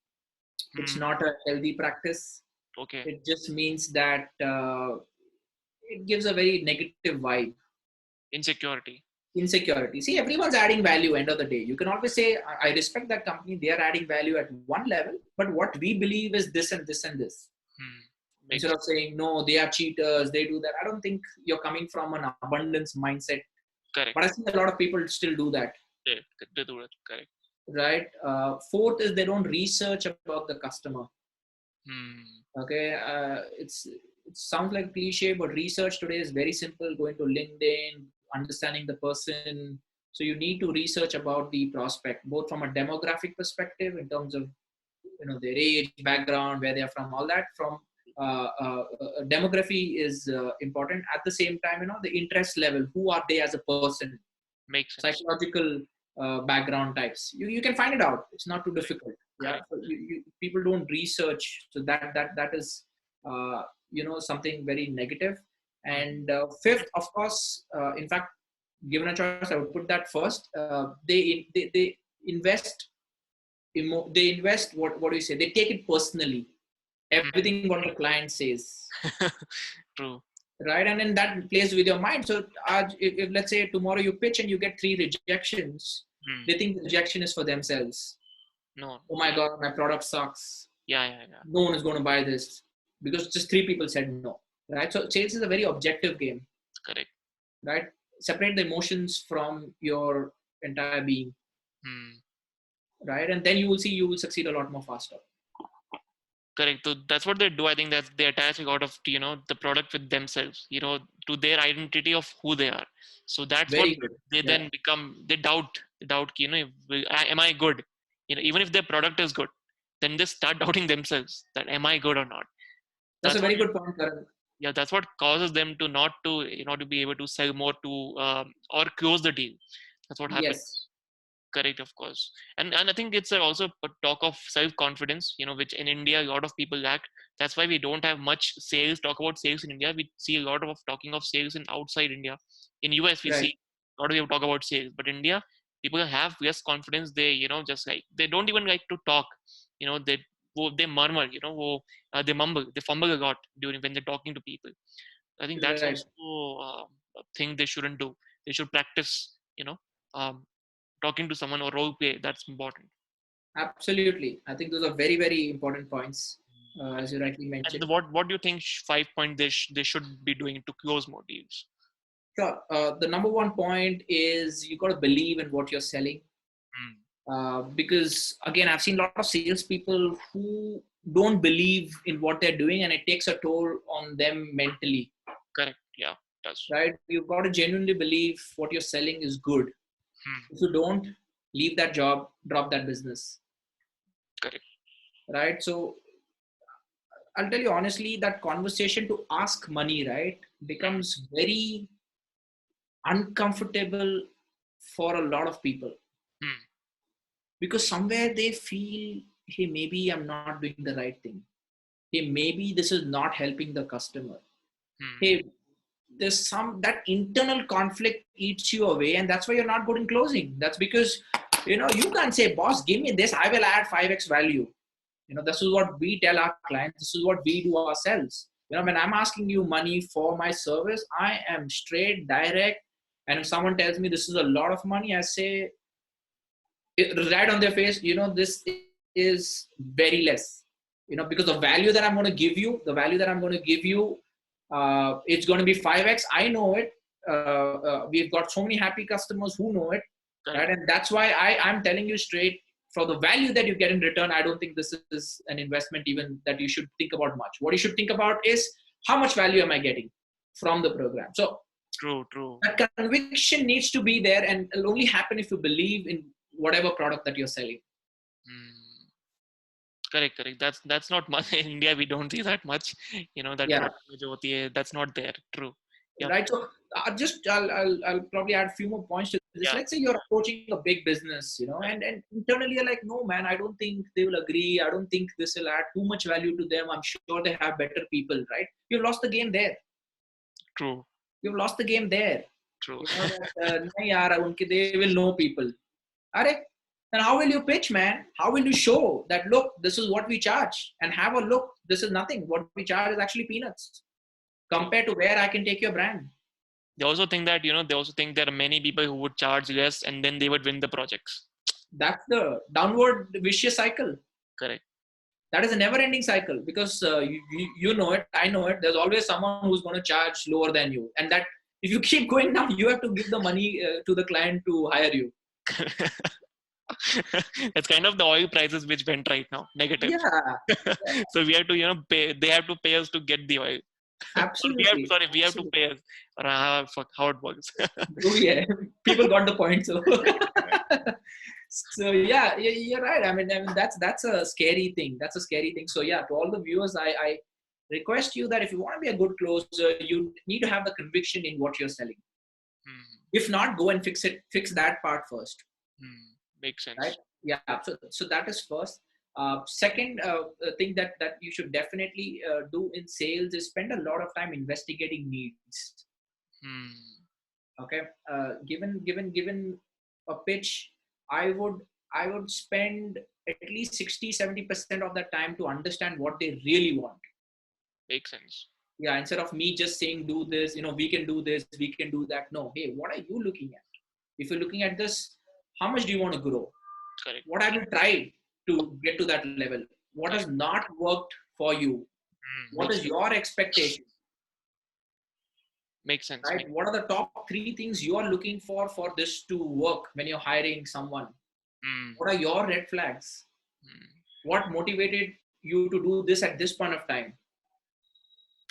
It's Hmm. not a healthy practice. Okay. It just means that it gives a very negative vibe. Insecurity. Insecurity. See, everyone's adding value. End of the day, you can always say, I respect that company, they are adding value at one level, but what we believe is this and this and this. Hmm. Instead Makes of saying no, they are cheaters, they do that. I don't think you're coming from an abundance mindset. correct. But I see a lot of people still do that, They do it. Correct. right? Fourth is they don't research about the customer. Hmm. Okay, it sounds like cliche, but research today is very simple. Going to LinkedIn, understanding the person. So you need to research about the prospect, both from a demographic perspective in terms of their age, background, where they are from, all that. From demography is important. At the same time, the interest level. Who are they as a person? Makes sense. Psychological background types. You can find it out. It's not too difficult. Yeah. Correct. So people don't research. So that is something very negative. Hmm. And fifth, of course, in fact, given a choice, I would put that first. They invest. They invest. What do you say? They take it personally. Hmm. Everything what the client says, True. right? And then that plays with your mind. So if let's say tomorrow you pitch and you get 3 rejections, they Hmm. think the rejection is for themselves. No. Oh my god, my product sucks, Yeah. Yeah. Yeah. no one is going to buy this, because just 3 people said no, right? So sales is a very objective game, Correct. right? Separate the emotions from your entire being, Hmm. right? And then you will see you will succeed a lot more faster. Correct. So that's what they do. I think that they attach a lot of the product with themselves, to their identity of who they are. So that's what Very good. they Yeah, then become. They doubt. Am I good? Even if their product is good, then they start doubting themselves that am I good or not. that's a That's what. very good point, Karan. Yeah, that's what causes them to not to be able to sell more to or close the deal. That's what happens. Yes, Correct, of course. And I think it's also a talk of self confidence, which in India a lot of people lack. That's why we don't have much sales talk about sales in India. We see a lot of talking of sales in outside India. In US we right. see a lot of people talk about sales, but India people have less confidence. They just like they don't even like to talk. They murmur. They mumble. They fumble a lot during when they're talking to people. I think that's Right. also a thing they shouldn't do. They should practice. Um, talking to someone or role play. That's important. Absolutely. I think those are very, very important points, as Correct. you rightly And mentioned. what do you think 5 point they should be doing to close more deals? Sure. The number one point is you got to believe in what you're selling. Hmm. Because again, I've seen a lot of salespeople who don't believe in what they're doing, and it takes a toll on them mentally, Correct. Yeah, does. right? You've got to genuinely believe what you're selling is good. Hmm. If you don't, leave that job, drop that business, Correct. right? So I'll tell you honestly, that conversation to ask money, right, Hmm. becomes very uncomfortable for a lot of people, Hmm. because somewhere they feel, hey, maybe I'm not doing the right thing. Hey, maybe this is not helping the customer. Hmm. Hey, there's some that internal conflict eats you away, and that's why you're not good in closing. That's because you can't say, boss, give me this, I will add 5x value. This is what we tell our clients, this is what we do ourselves. When I'm asking you money for my service, I am straight, direct. And if someone tells me this is a lot of money, I say right on their face, this is very less. Because the value that I'm going to give you, It's going to be 5x. I know it. We've got so many happy customers who know it, Correct. right? And that's why I'm telling you straight, for the value that you get in return, I don't think this is an investment even that you should think about much. What you should think about is how much value am I getting from the program. So True. True. that conviction needs to be there, and it'll only happen if you believe in whatever product that you're selling. Hmm. Correct. Correct. That's not much in India. We don't see that much. That Yeah. trust jo hoti hai, that's not there. True. Yeah. Right. So I'll probably add a few more points to this. Yeah. Let's say you're approaching a big business, and internally you're like, no man, I don't think they will agree. I don't think this will add too much value to them. I'm sure they have better people, right? You've lost the game there. True. You've lost the game there. True. That nahi yaar, they will know people. Are, then how will you pitch, man? How will you show that, look, this is what we charge, and have a look, this is nothing. What we charge is actually peanuts True. compared to where I can take your brand. They also think that they also think there are many people who would charge less and then they would win the projects. That's the downward vicious cycle. Correct. That is a never ending cycle, because you know it, I know it. There's always someone who's going to charge lower than you. And that if you keep going down, you have to give the money to the client to hire you. That's kind of the oil prices which went right now negative. Yeah, So we have to pay. They have to pay us to get the oil. Or absolutely. we have to Absolutely. pay us. Or fuck, how it works. Oh, yeah. People got the point. So, so yeah, you're right. I mean, that's a scary thing. That's a scary thing. So yeah, to all the viewers, I request you that if you want to be a good closer, you need to have the conviction in what you're selling. Hmm. If not, go and fix that part first. Makes Right? sense. Yeah. So that is first. Second thing that you should definitely do in sales is spend a lot of time investigating needs. Hmm. Okay. Given a pitch, I would I would spend at least 60-70% of the time to understand what they really want. Makes sense. Yeah, instead of me just saying do this, we can do this, we can do that. No, hey, what are you looking at? If you're looking at this, how much do you want to grow? Correct. What have you tried to get to that level? What has Correct. not worked for you? What Makes is sense. your expectation? Makes sense. Right? What are the top three things you are looking for this to work when you're hiring someone? Hmm. What are your red flags? Hmm. What motivated you to do this at this point of time?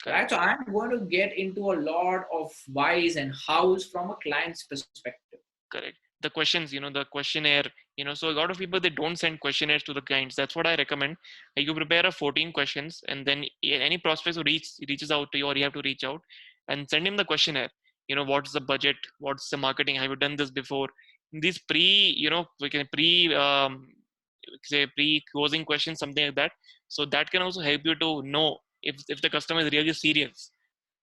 Right? Correct. So I'm going to get into a lot of whys and hows from a client's perspective. Correct. The questions, the questionnaire, so a lot of people, they don't send questionnaires to the clients. That's what I recommend. You prepare a 14 questions, and then any prospects who reaches out to you, or you have to reach out and send him the questionnaire. What's the budget? What's the marketing? Have you done this before? These we can say pre-closing questions, something like that. So that can also help you to know if the customer is really serious,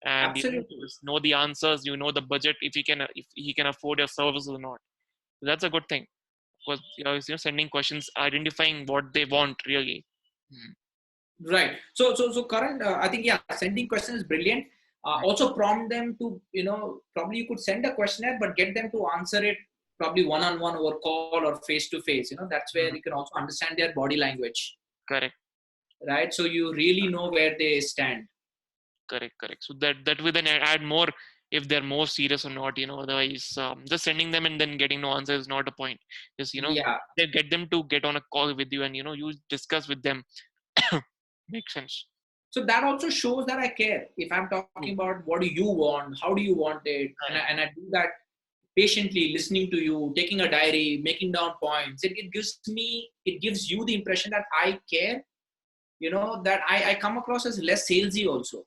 and Absolutely. just know the answers, the budget, if he can afford your service or not. So that's a good thing, because sending questions, identifying what they want really. Right. So Karan, I think, yeah, sending questions is brilliant. Also prompt them to, probably you could send a questionnaire, but get them to answer it probably one-on-one over call or face-to-face. That's where Mm. you can also understand their body language, Correct. right? So you really know where they stand. Correct. So that will then add more, if they're more serious or not. Otherwise, just sending them and then getting no answer is not a point. Just Yeah. they get them to get on a call with you, and you discuss with them. Makes sense. So that also shows that I care. If I'm True. talking about what do you want, how do you want it, and Correct. I do that patiently, listening to you, taking a diary, making down points. It gives you the impression that I care. That I come across as less salesy also.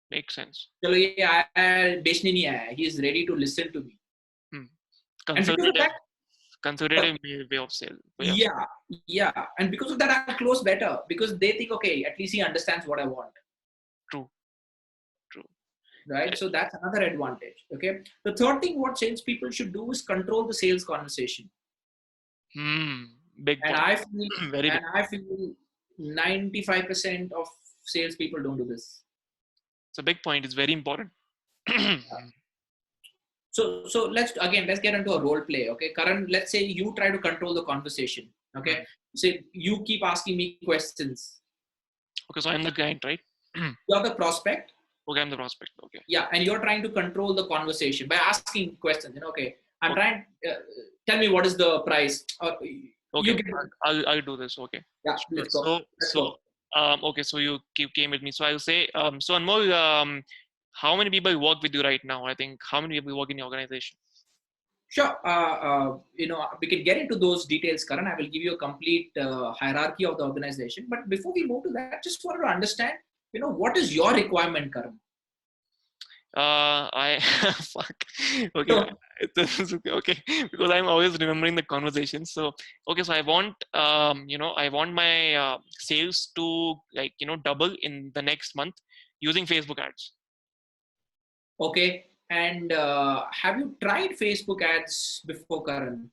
Makes sense. चलो ये आया बेचने नहीं आया. He is ready to listen to me, Hmm. and because of Consultative that, consultative way of sale. yeah, yeah, and because of that, I close better, because they think, okay, at least he understands what I want. True. True. Right? Correct. So that's another advantage. Okay. The third thing what salespeople should do is control the sales conversation. Hmm. Big And point. I feel, Very big. 95% of salespeople don't do this. It's a big point. It's very important. So let's get into a role play. Okay, Karan, let's say you try to control the conversation. Okay, say you keep asking me questions. Okay, so I'm the client, right? You're the prospect. Okay, I'm the prospect. Okay. Yeah, and you're trying to control the conversation by asking questions. Okay, I'm Okay. trying. Tell me what is the price? You Okay. get. I'll do this. Okay. Yeah, Sure. let's go. So Let's go. okay. So you came with me. So I'll say so Anmol, how many people work with you right now? I think how many people work in your organization? Sure. We can get into those details, Karan. I will give you a complete hierarchy of the organization. But before we move to that, just wanted to understand, what is your requirement, Karan? I fuck. Okay, So, this is okay. Okay, because I'm always remembering the conversation. So okay, so I want I want my sales to like double in the next month using Facebook ads. okay. And have you tried Facebook ads before, Karan?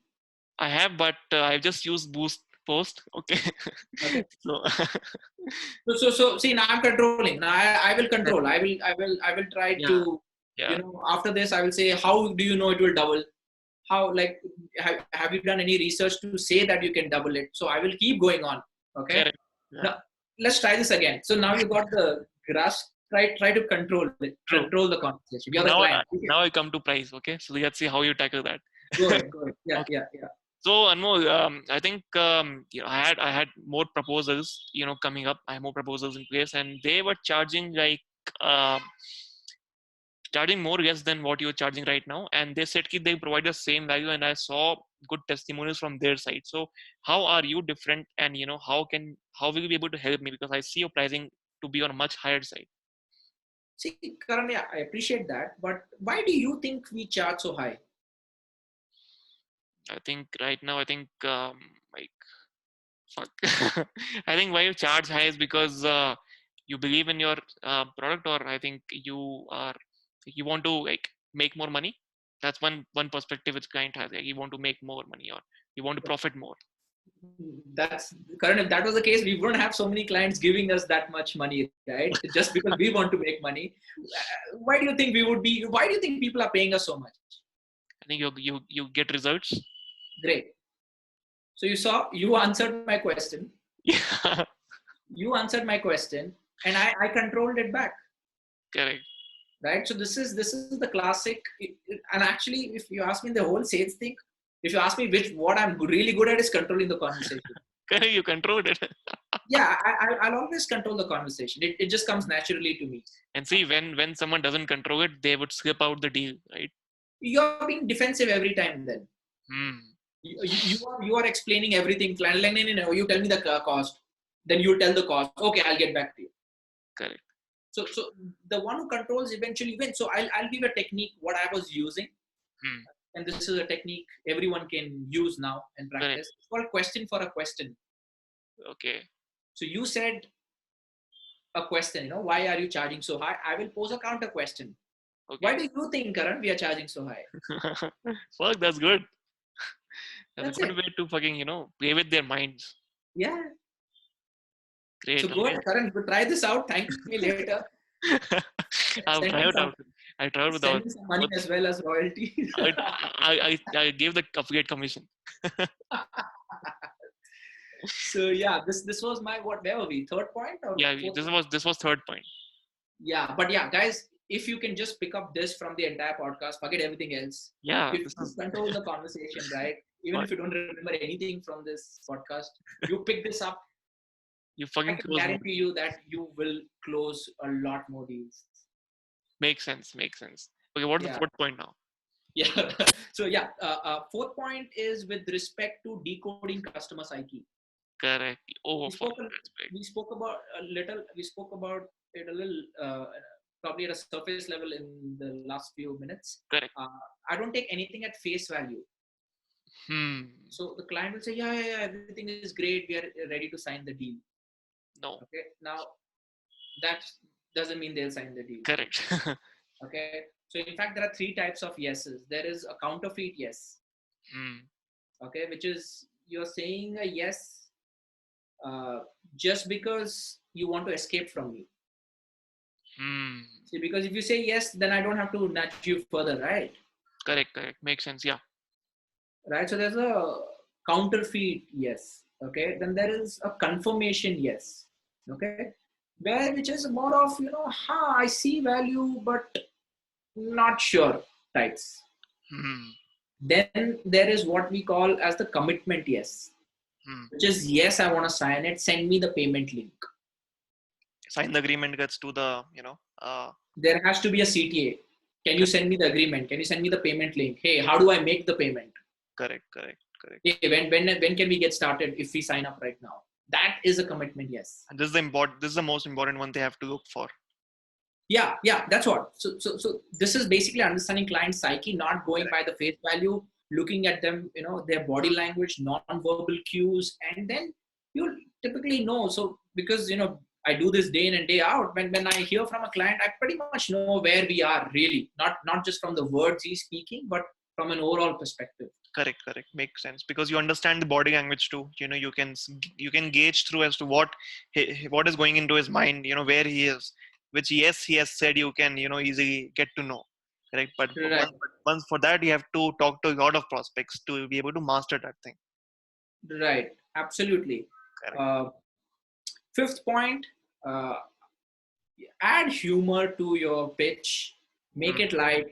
I have, but I've just used Boost Post. Okay, Okay. so So see, now I'm controlling. Now I will control. I will try yeah, to, yeah, after this, I will say, how do you know it will double? How, like, have you done any research to say that you can double it? So I will keep going on. Okay. correct. Yeah, Now let's try this again. So now you got the grasp. Try to control it. true. Control the conversation. You're the Now, client. Okay. now I come to price. Okay, so let's see how you tackle that. Go ahead. Go ahead. Yeah. Okay. Yeah. Yeah. So Anmol, I think I had more proposals, coming up. I have more proposals in place, and they were charging like uh, charging more less than what you're charging right now. And they said they provide the same value, and I saw good testimonials from their side. So how are you different, and how will you be able to help me, because I see your pricing to be on a much higher side. See, Karan, yeah, I appreciate that. But why do you think we charge so high? I think right now, I think like fuck. I think why you charge high is because you believe in your product, or I think you want to like make more money. That's one perspective which client has. Like you want to make more money, or you want to profit more. That's Karan. If that was the case, we wouldn't have so many clients giving us that much money, right? Just because we want to make money. Why do you think we would be? Why do you think people are paying us so much? I think you get results. Great. So you answered my question. Yeah, You answered my question, and I controlled it back, correct. right? So this is the classic. And actually, if you ask me the whole sales thing, if you ask me what I'm really good at is controlling the conversation. Correct. You controlled it. Yeah, I'll always control the conversation. It just comes naturally to me. And see, when someone doesn't control it, they would skip out the deal, right? You're being defensive every time. Then Hmm. you are explaining everything. Client, like, no, you tell me the cost. Then you tell the cost. Okay, I'll get back to you. Correct. So the one who controls eventually wins. So I'll give a technique what I was using, Hmm. and this is a technique everyone can use now and Correct. practice. It's called question for a question. Okay. So you said a question. Why are you charging so high? I will pose a counter question. Why Okay. do you think, Karan, we are charging so high? Fuck, that's good. That's a That's good it. way to fucking, play with their minds. Yeah. So Great, go ahead, amazing. Karan. Try this out. Thank me later. I'll Send try me it some. out. I tried Send me some money with as well as royalty. I gave the affiliate commission. So yeah, this was my what? Where were we? Third point or Yeah, fourth? this was third point. Yeah, but yeah, guys, if you can just pick up this from the entire podcast, forget everything else. Yeah, If this you is control the conversation, right? Even fun. if you don't remember anything from this podcast, you pick this up. You I fucking can close more. guarantee you that you will close a lot more deals. Makes sense. Makes sense. Okay, what's the Yeah, fourth point now? yeah. So yeah, fourth point is with respect to decoding customer psyche. Correct. Oh, We fuck. spoke a- That's great. we spoke about a little. We spoke about it a little, probably at a surface level in the last few minutes. Correct. I don't take anything at face value. Hmm. So the client will say, yeah, everything is great. We are ready to sign the deal. No. Okay. Now that doesn't mean they'll sign the deal. Correct. Okay. So in fact, there are three types of yeses. There is a counterfeit yes. Hmm. Okay, which is you're saying a yes uh, just because you want to escape from me. Hmm. See, because if you say yes, then I don't have to nudge you further, right? Correct. Correct. Makes sense. Yeah. Right. So there's a counterfeit yes. Okay. Then there is a confirmation yes. Okay. which is more of, I see value, but not sure types. Hmm. Then there is what we call as the commitment yes, Hmm. which is yes, I want to sign it. Send me the payment link. Sign the agreement, gets to the, There has to be a CTA. Can you send me the agreement? Can you send me the payment link? Hey, how do I make the payment? correct, correct, correct. Hey, when can we get started if we sign up right now? That is a commitment yes. And this is the most important one they have to look for. Yeah, that's what. So this is basically understanding client psyche, not going Correct. by the face value, looking at them, their body language, non-verbal cues, and then you typically know. So because I do this day in and day out. When I hear from a client, I pretty much know where we are really, not just from the words he's speaking, but from an overall perspective. Correct, correct. Makes sense because you understand the body language too. You can gauge through as to what is going into his mind. Where he is, which yes he has said you can easily get to know. Correct, but Right, once for that you have to talk to a lot of prospects to be able to master that thing. right, absolutely. Correct. Uh, Fifth point. Uh, Add humor to your pitch, make Hmm. it light.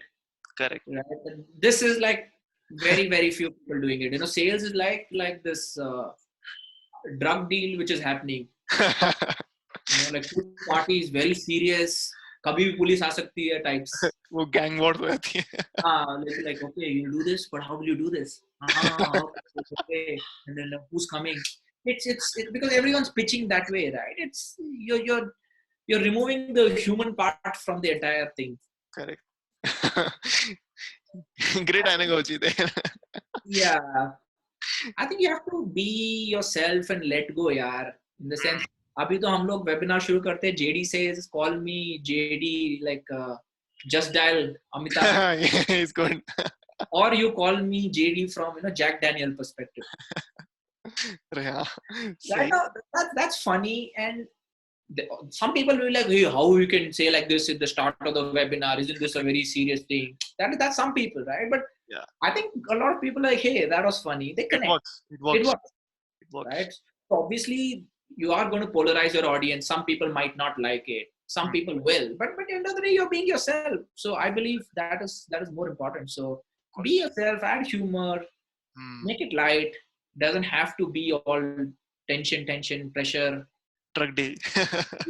Correct. Right? And this is like very few people doing it. Sales is like this drug deal which is happening. Like two parties, very serious. कभी भी police आ सकती है types. वो gang war हो जाती है. Like okay, you do this, but how will you do this? Okay. And then who's coming? It's because everyone's pitching that way, right? It's you're removing the human part from the entire thing. Correct. Great analogy there. Yeah, I think you have to be yourself and let go, यार. In the sense, अभी तो हम लोग webinar शुरू करते हैं. JD says, call me JD, like just dial Amitabh, He's good. or you call me JD from Jack Daniel perspective. Yeah. Right Same. now, that's funny, and some people will be like, hey, how you can say like this at the start of the webinar? Isn't this a very serious thing? That's some people, right? But Yeah. I think a lot of people are like, hey, that was funny. They It connect. works. It It works. works. It works. Right? So obviously, you are going to polarize your audience. Some people might not like it. Some Hmm. people will. But at the end of the day, you're being yourself. So I believe that is more important. So Of be course. yourself, add humor, Hmm. make it light. Doesn't have to be all tension, pressure. Drug deal.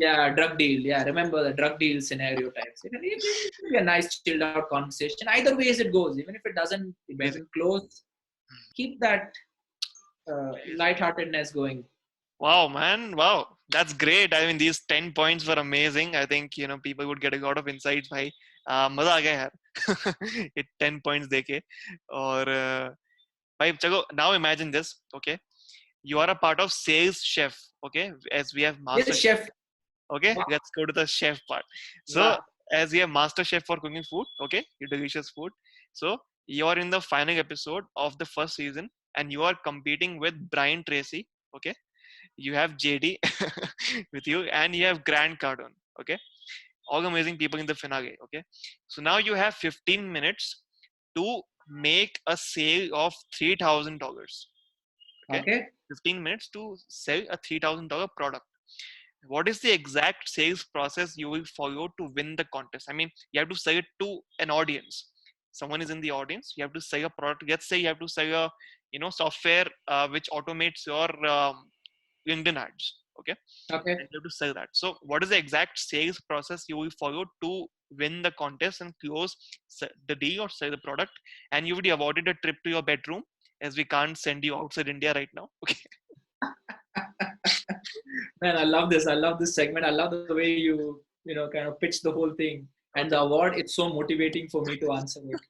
Yeah, drug deal. Yeah, remember the drug deal scenario types. It will be a nice chilled out conversation. Either way as it goes, even if it Amazing. doesn't close, keep that lightheartedness going. Wow, man. Wow. That's great. I mean, these 10 points were amazing. I think, people would get a lot of insights. भाई मजा आ गया यार. It 10 points देके. और भाई चलो, now imagine this. Okay. You are a part of sales chef. Okay. As we have master Yes, chef. chef. Okay. Wow. Let's go to the chef part. So Wow. as we have master chef for cooking food. Okay. Your delicious food. So you are in the final episode of the first season and you are competing with Brian Tracy. Okay, you have JD with you, and you have Grant Cardone. Okay, all amazing people in the finale. Okay, so now you have 15 minutes to make a sale of $3,000. Okay, Okay. 15 minutes to sell a $3,000 product. What is the exact sales process you will follow to win the contest? I mean, you have to sell it to an audience. Someone is in the audience. You have to sell a product. Let's say you have to sell a software which automates your LinkedIn ads. Okay, Okay. and you have to sell that. So, what is the exact sales process you will follow to win the contest and close the deal or sell the product? And you will be awarded a trip to your bedroom, as we can't send you outside India right now. Okay. Man, I love this. I love this segment. I love the way you kind of pitch the whole thing. And Okay. the award, it's so motivating for me to answer it.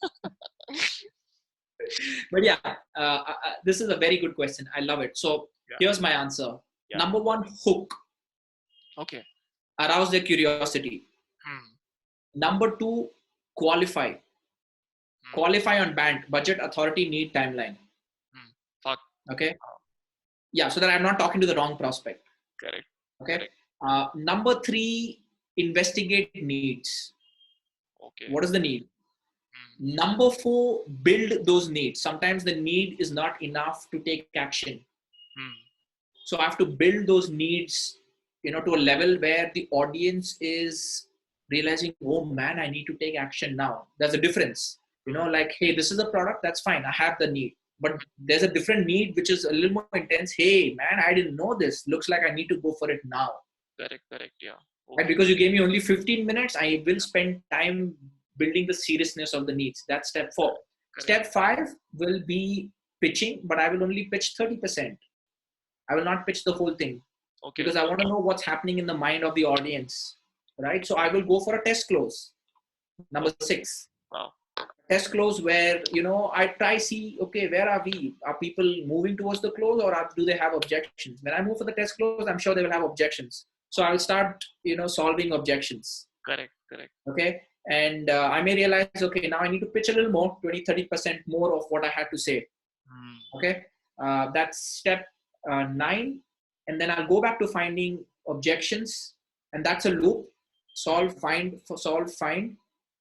But yeah, this is a very good question. I love it. So Yeah. here's my answer. Yeah. Number one, hook. Okay. Arouse their curiosity. Hmm. Number two, qualify. Hmm. Qualify on budget, authority, need, timeline. Hmm. Fuck. Okay. Yeah, so that I'm not talking to the wrong prospect. Correct. Okay. Correct. Number three, investigate needs. Okay. What is the need? Hmm. Number four, build those needs. Sometimes the need is not enough to take action. Hmm. So I have to build those needs, to a level where the audience is realizing, oh man, I need to take action now. There's a difference. Like, hey, this is a product, that's fine, I have the need. But there's a different need which is a little more intense. Hey man, I didn't know this. Looks like I need to go for it now. Correct. Yeah. Right? Okay. Because you gave me only 15 minutes, I will spend time building the seriousness of the needs. That's step 4. Correct. Step 5 will be pitching, but I will only pitch 30%. I will not pitch the whole thing. Okay. Because I want to know what's happening in the mind of the audience, right? So I will go for a test close. Number 6. Wow. Test close where, I try see, okay, where are we? Are people moving towards the close, or do they have objections? When I move for the test close, I'm sure they will have objections. So I'll start, solving objections. Correct. Okay. And I may realize, okay, now I need to pitch a little more, 20-30% more of what I had to say. Okay. That's step 9. And then I'll go back to finding objections, and that's a loop. Solve, find,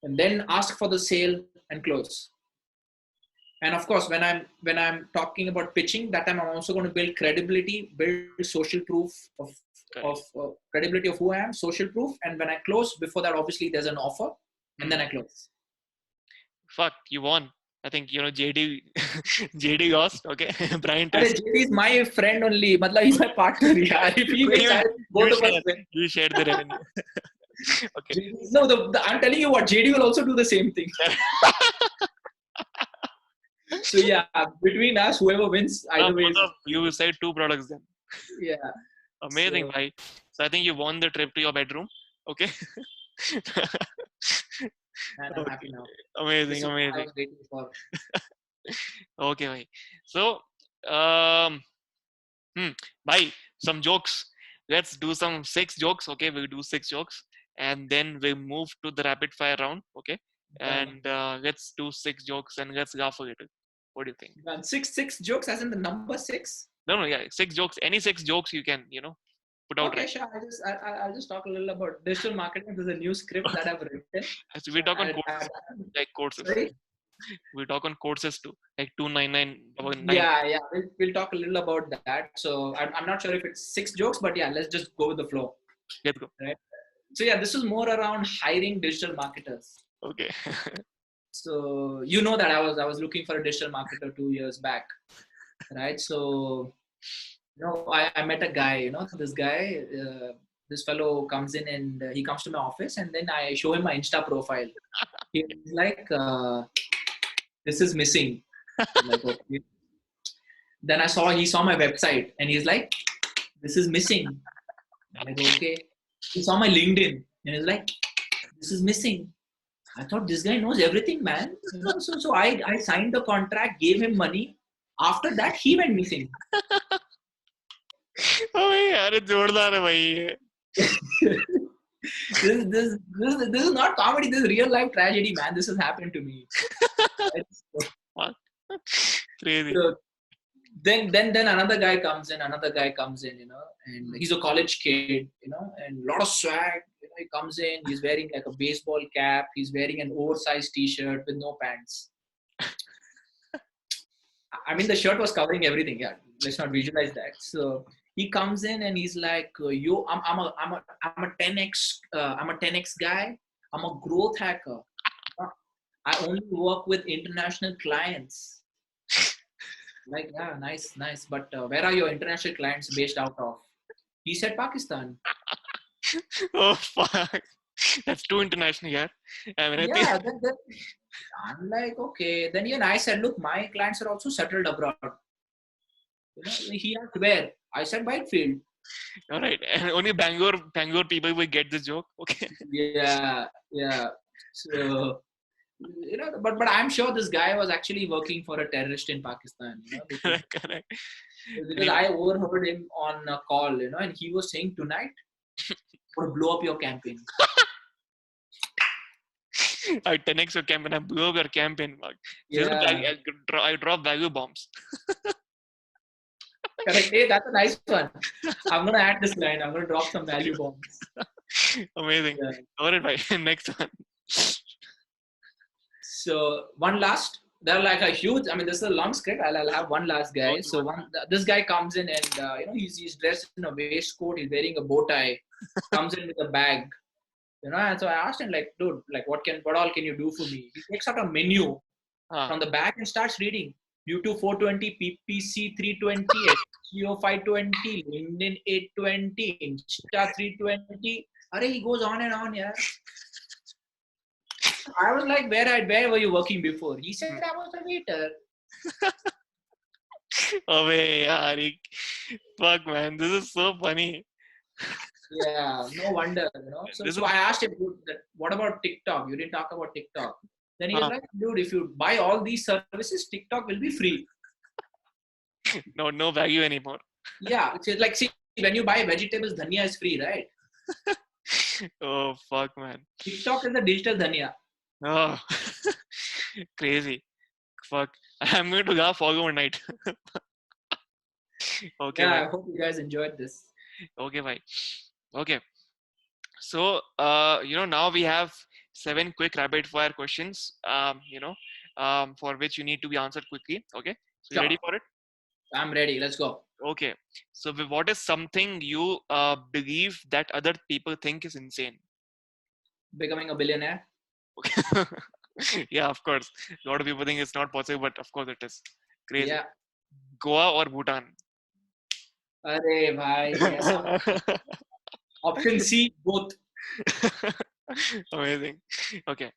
and then ask for the sale and close. And of course, when I'm talking about pitching, that time I'm also going to build credibility, build social proof of credibility of who I am, social proof. And when I close, before that, obviously there's an offer, and then I close. Fuck, you won. I think, JD JD lost. Okay. Brian JD is my friend only. He's my partner. Yeah. If he wins, both of us win. You share the revenue. Okay. No, I'm telling you what, JD will also do the same thing. So yeah, between us, whoever wins, either way. You will sell 2 products then. Yeah. Amazing, bhai. So I think you won the trip to your bedroom. Okay. And I'm happy now. Amazing. I was waiting for. Okay, bhai. So, bhai, some jokes. Let's do some 6 jokes. Okay, we'll do 6 jokes, and then we'll move to the rapid fire round. Okay, and let's do 6 jokes and let's laugh a little. What do you think? Man, 6 jokes, as in the number 6? No, yeah, 6 jokes. Any 6 jokes you can, put out. Okay, right. sure. I'll just talk a little about digital marketing. There's a new script that I've written. So we talk on courses, like courses. Sorry? We talk on courses too, like 299. Yeah. We'll talk a little about that. So I'm not sure if it's 6 jokes, but yeah, let's just go with the flow. Let's go. Right. So yeah, this is more around hiring digital marketers. Okay. So that I was looking for a digital marketer 2 years back, right? So I met a guy. This guy, this fellow comes in and he comes to my office, and then I show him my Insta profile. He's like, "This is missing." I'm like, okay. Then he saw my website, and he's like, "This is missing." I'm like, okay. He saw my LinkedIn, and he's like, "This is missing." I thought, this guy knows everything, man. So I signed the contract, gave him money. After that, he went missing. Oh, यार जोरदार है भाई. This is not comedy. This is real life tragedy, man. This has happened to me. Crazy. So, then another guy comes in, and he's a college kid, and a lot of swag. He comes in, he's wearing like a baseball cap, he's wearing an oversized t-shirt with no pants. I mean, the shirt was covering everything. Yeah, let's not visualize that. So he comes in and he's like, "Yo, I'm a 10x, I'm a 10x guy. I'm a growth hacker. I only work with international clients." Like, yeah, nice. But where are your international clients based out of? He said Pakistan. Oh fuck, that's too international, yeah. Yeah, then I'm like, okay. Then even I said, look, my clients are also settled abroad. He asked where? I said Whitefield. All right, and only Bangalore people will get this joke. Okay. Yeah. So but I'm sure this guy was actually working for a terrorist in Pakistan. Correct. Because I overheard him on a call, and he was saying, tonight, or blow up your campaign. I 10x your campaign. I blow up your campaign. Yeah. I drop value bombs. Correct. Hey, that's a nice one. I'm gonna add this line. I'm gonna drop some value bombs. Amazing. Yeah. All right, bye. Next one. So one last. they're like a huge. I mean, this is a long script. I'll have one last guy. Okay, So this guy comes in and he's dressed in a waistcoat. He's wearing a bow tie. Comes in with a bag. And so I asked him like, dude, like what all can you do for me? He takes out a menu ah, from the back and starts reading. YouTube 420, PPC 320, SEO 520, LinkedIn 820, Insta 320. He goes on and on, yeah. I was like, where were you working before? He said I was a waiter. away, yaar. Fuck, man, this is so funny. Yeah, no wonder, So, This so is I asked him, dude, what about TikTok? You didn't talk about TikTok. Then he was ah, like, dude, if you buy all these services, TikTok will be free. no value anymore. Yeah, it's like, see, when you buy vegetables, dhania is free, right? Oh fuck, man. TikTok is the digital dhania. Oh, crazy. Fuck. I'm going to go follow night. Okay, Yeah, bye. I hope you guys enjoyed this. Okay, bye. Okay. So, now we have 7 quick rapid fire questions. For which you need to be answered quickly. Okay. So you ready Sure, for it? I'm ready. Let's go. Okay. So, what is something you believe that other people think is insane? Becoming a billionaire. Okay. Yeah, of course. A lot of people think it's not possible, but of course it is. Crazy. Yeah. Goa or Bhutan? Arey bhai, aisa. Option C, both. Amazing. Okay.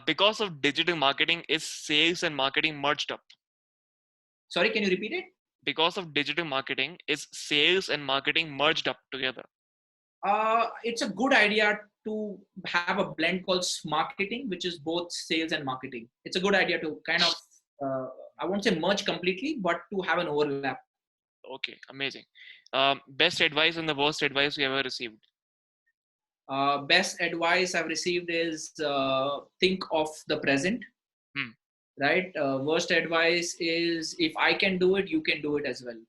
Because of digital marketing, is sales and marketing merged up? Sorry, can you repeat it? Because of digital marketing, is sales and marketing merged up together? It's a good idea to have a blend called marketing, which is both sales and marketing. It's a good idea to kind of, I won't say merge completely, but to have an overlap. Okay, amazing. Best advice and the worst advice you ever received? Best advice I've received is think of the present, Hmm. right? Worst advice is if I can do it, you can do it as well.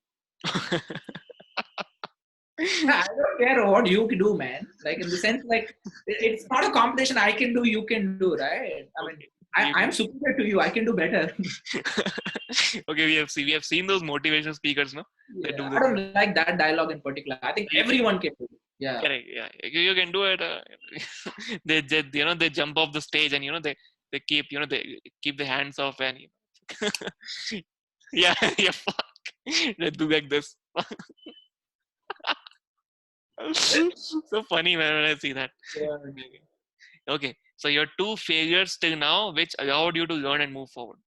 I don't care what you do, man. Like in the sense, like it's not a competition. I can do, you can do, right? I mean, Okay. We, I'm superior to you. I can do better. okay, we have seen those motivational speakers, no? They Yeah, do I this. don't like that dialogue in particular. I think You, everyone can do it. Yeah, correct, yeah. You can do it. They jump off the stage and they keep the hands off and yeah, yeah. Fuck. They do like this. So funny, man, when I see that. yeah. Okay, so your 2 failures till now, which allowed you to learn and move forward.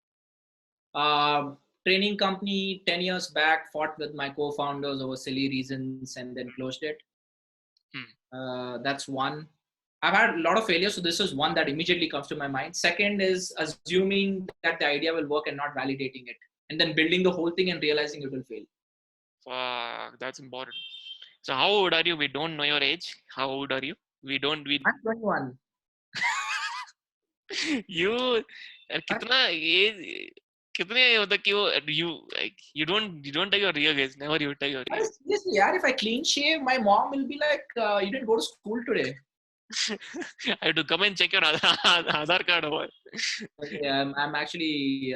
Training company 10 years back fought with my co-founders over silly reasons and then closed it. Hmm. That's one. I've had a lot of failures, so this is one that immediately comes to my mind. Second is assuming that the idea will work and not validating it, and then building the whole thing and realizing it will fail. Fuck, that's important. So how old are you? We don't know your age. How old are you? We don't. We I'm 21. you कितना ये कितने मतलब कि वो you don't tell your real age. Never you tell your age. Seriously, yeah, if I clean shave, my mom will be like, you didn't go to school today. I have to come and check your Aadhaar card over. Okay, I'm actually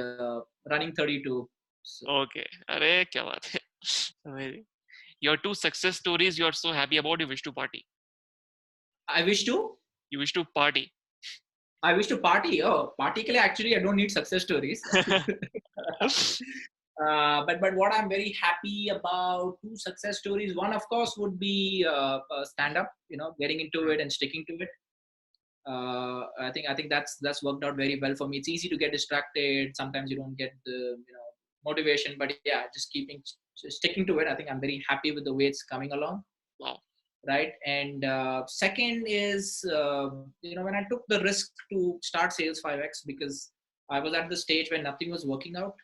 running 32. So Okay. अरे क्या बात है. Amazing. Your 2 success stories you are so happy about. You wish to party. I wish to. You wish to party. I wish to party. Oh, party ke liye actually I don't need success stories. But what I'm very happy about 2 success stories. One, of course, would be stand up. Getting into it and sticking to it. I think that's worked out very well for me. It's easy to get distracted. Sometimes you don't get the motivation, but yeah, just sticking to it. I think I'm very happy with the way it's coming along. Wow. Right, and second is when I took the risk to start Sales 5x because I was at the stage where nothing was working out.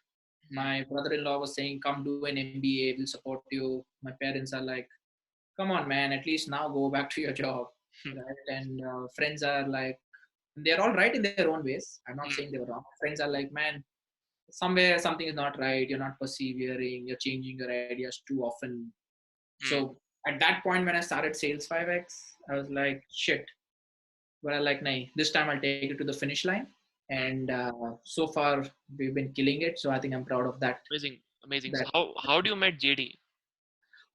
My brother-in-law was saying, come do an MBA, we'll support you. My parents are like, come on, man, at least now go back to your job. Hmm. Right, and friends are like, they're all right in their own ways. I'm not saying Hmm. they were wrong. Friends are like, man, somewhere something is not right. You're not persevering. You're changing your ideas too often. Hmm. So at that point, when I started Sales 5x, I was like, shit. But I like, nay, this time I'll take it to the finish line. and so far we've been killing it. So I think I'm proud of that. Amazing, amazing. So That how do you met JD?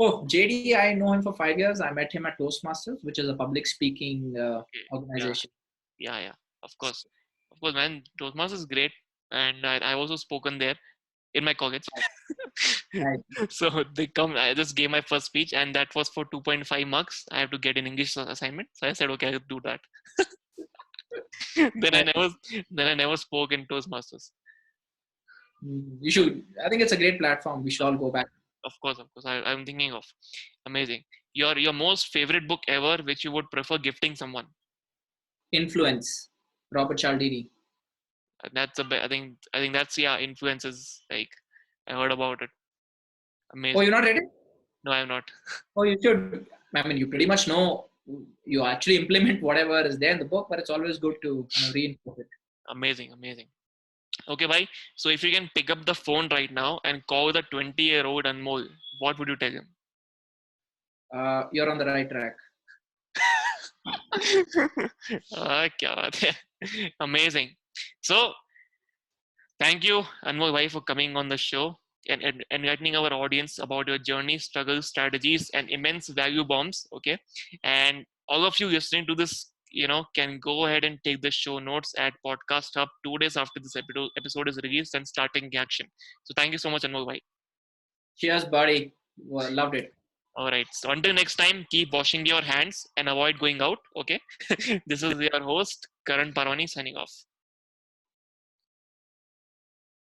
Oh, JD, I know him for 5 years. I met him at Toastmasters, which is a public speaking Okay, yeah, organization. yeah. Of course, man. Toastmasters is great, and I've also spoken there in my college. Right. So they come. I just gave my first speech, and that was for 2.5 marks. I have to get an English assignment. So I said, okay, I'll do that. then I Right. never, then I never spoke in Toastmasters. You should. I think it's a great platform. We should all go back. Of course. I'm thinking of. Amazing. Your most favorite book ever, which you would prefer gifting someone. Influence, Robert Cialdini. That's I think that's influences like I heard about it. Oh, Amazing. you're not ready? No, I'm not. Oh, you should. I mean, you pretty much know. You actually implement whatever is there in the book, but it's always good to reinforce it. Amazing. Okay, bye. So if you can pick up the phone right now and call the 20-year-old Anmol, what would you tell him? You're on the right track. क्या बात है. Amazing. So thank you, Anmol bhai, for coming on the show and enlightening our audience about your journey, struggles, strategies, and immense value bombs. Okay, and all of you listening to this, can go ahead and take the show notes at Podcast Hub 2 days after this episode is released and start taking action. So thank you so much, Anmol bhai. Cheers, buddy. Well, loved it. All right. So until next time, keep washing your hands and avoid going out. Okay. This is your host, Karan Parwani, signing off.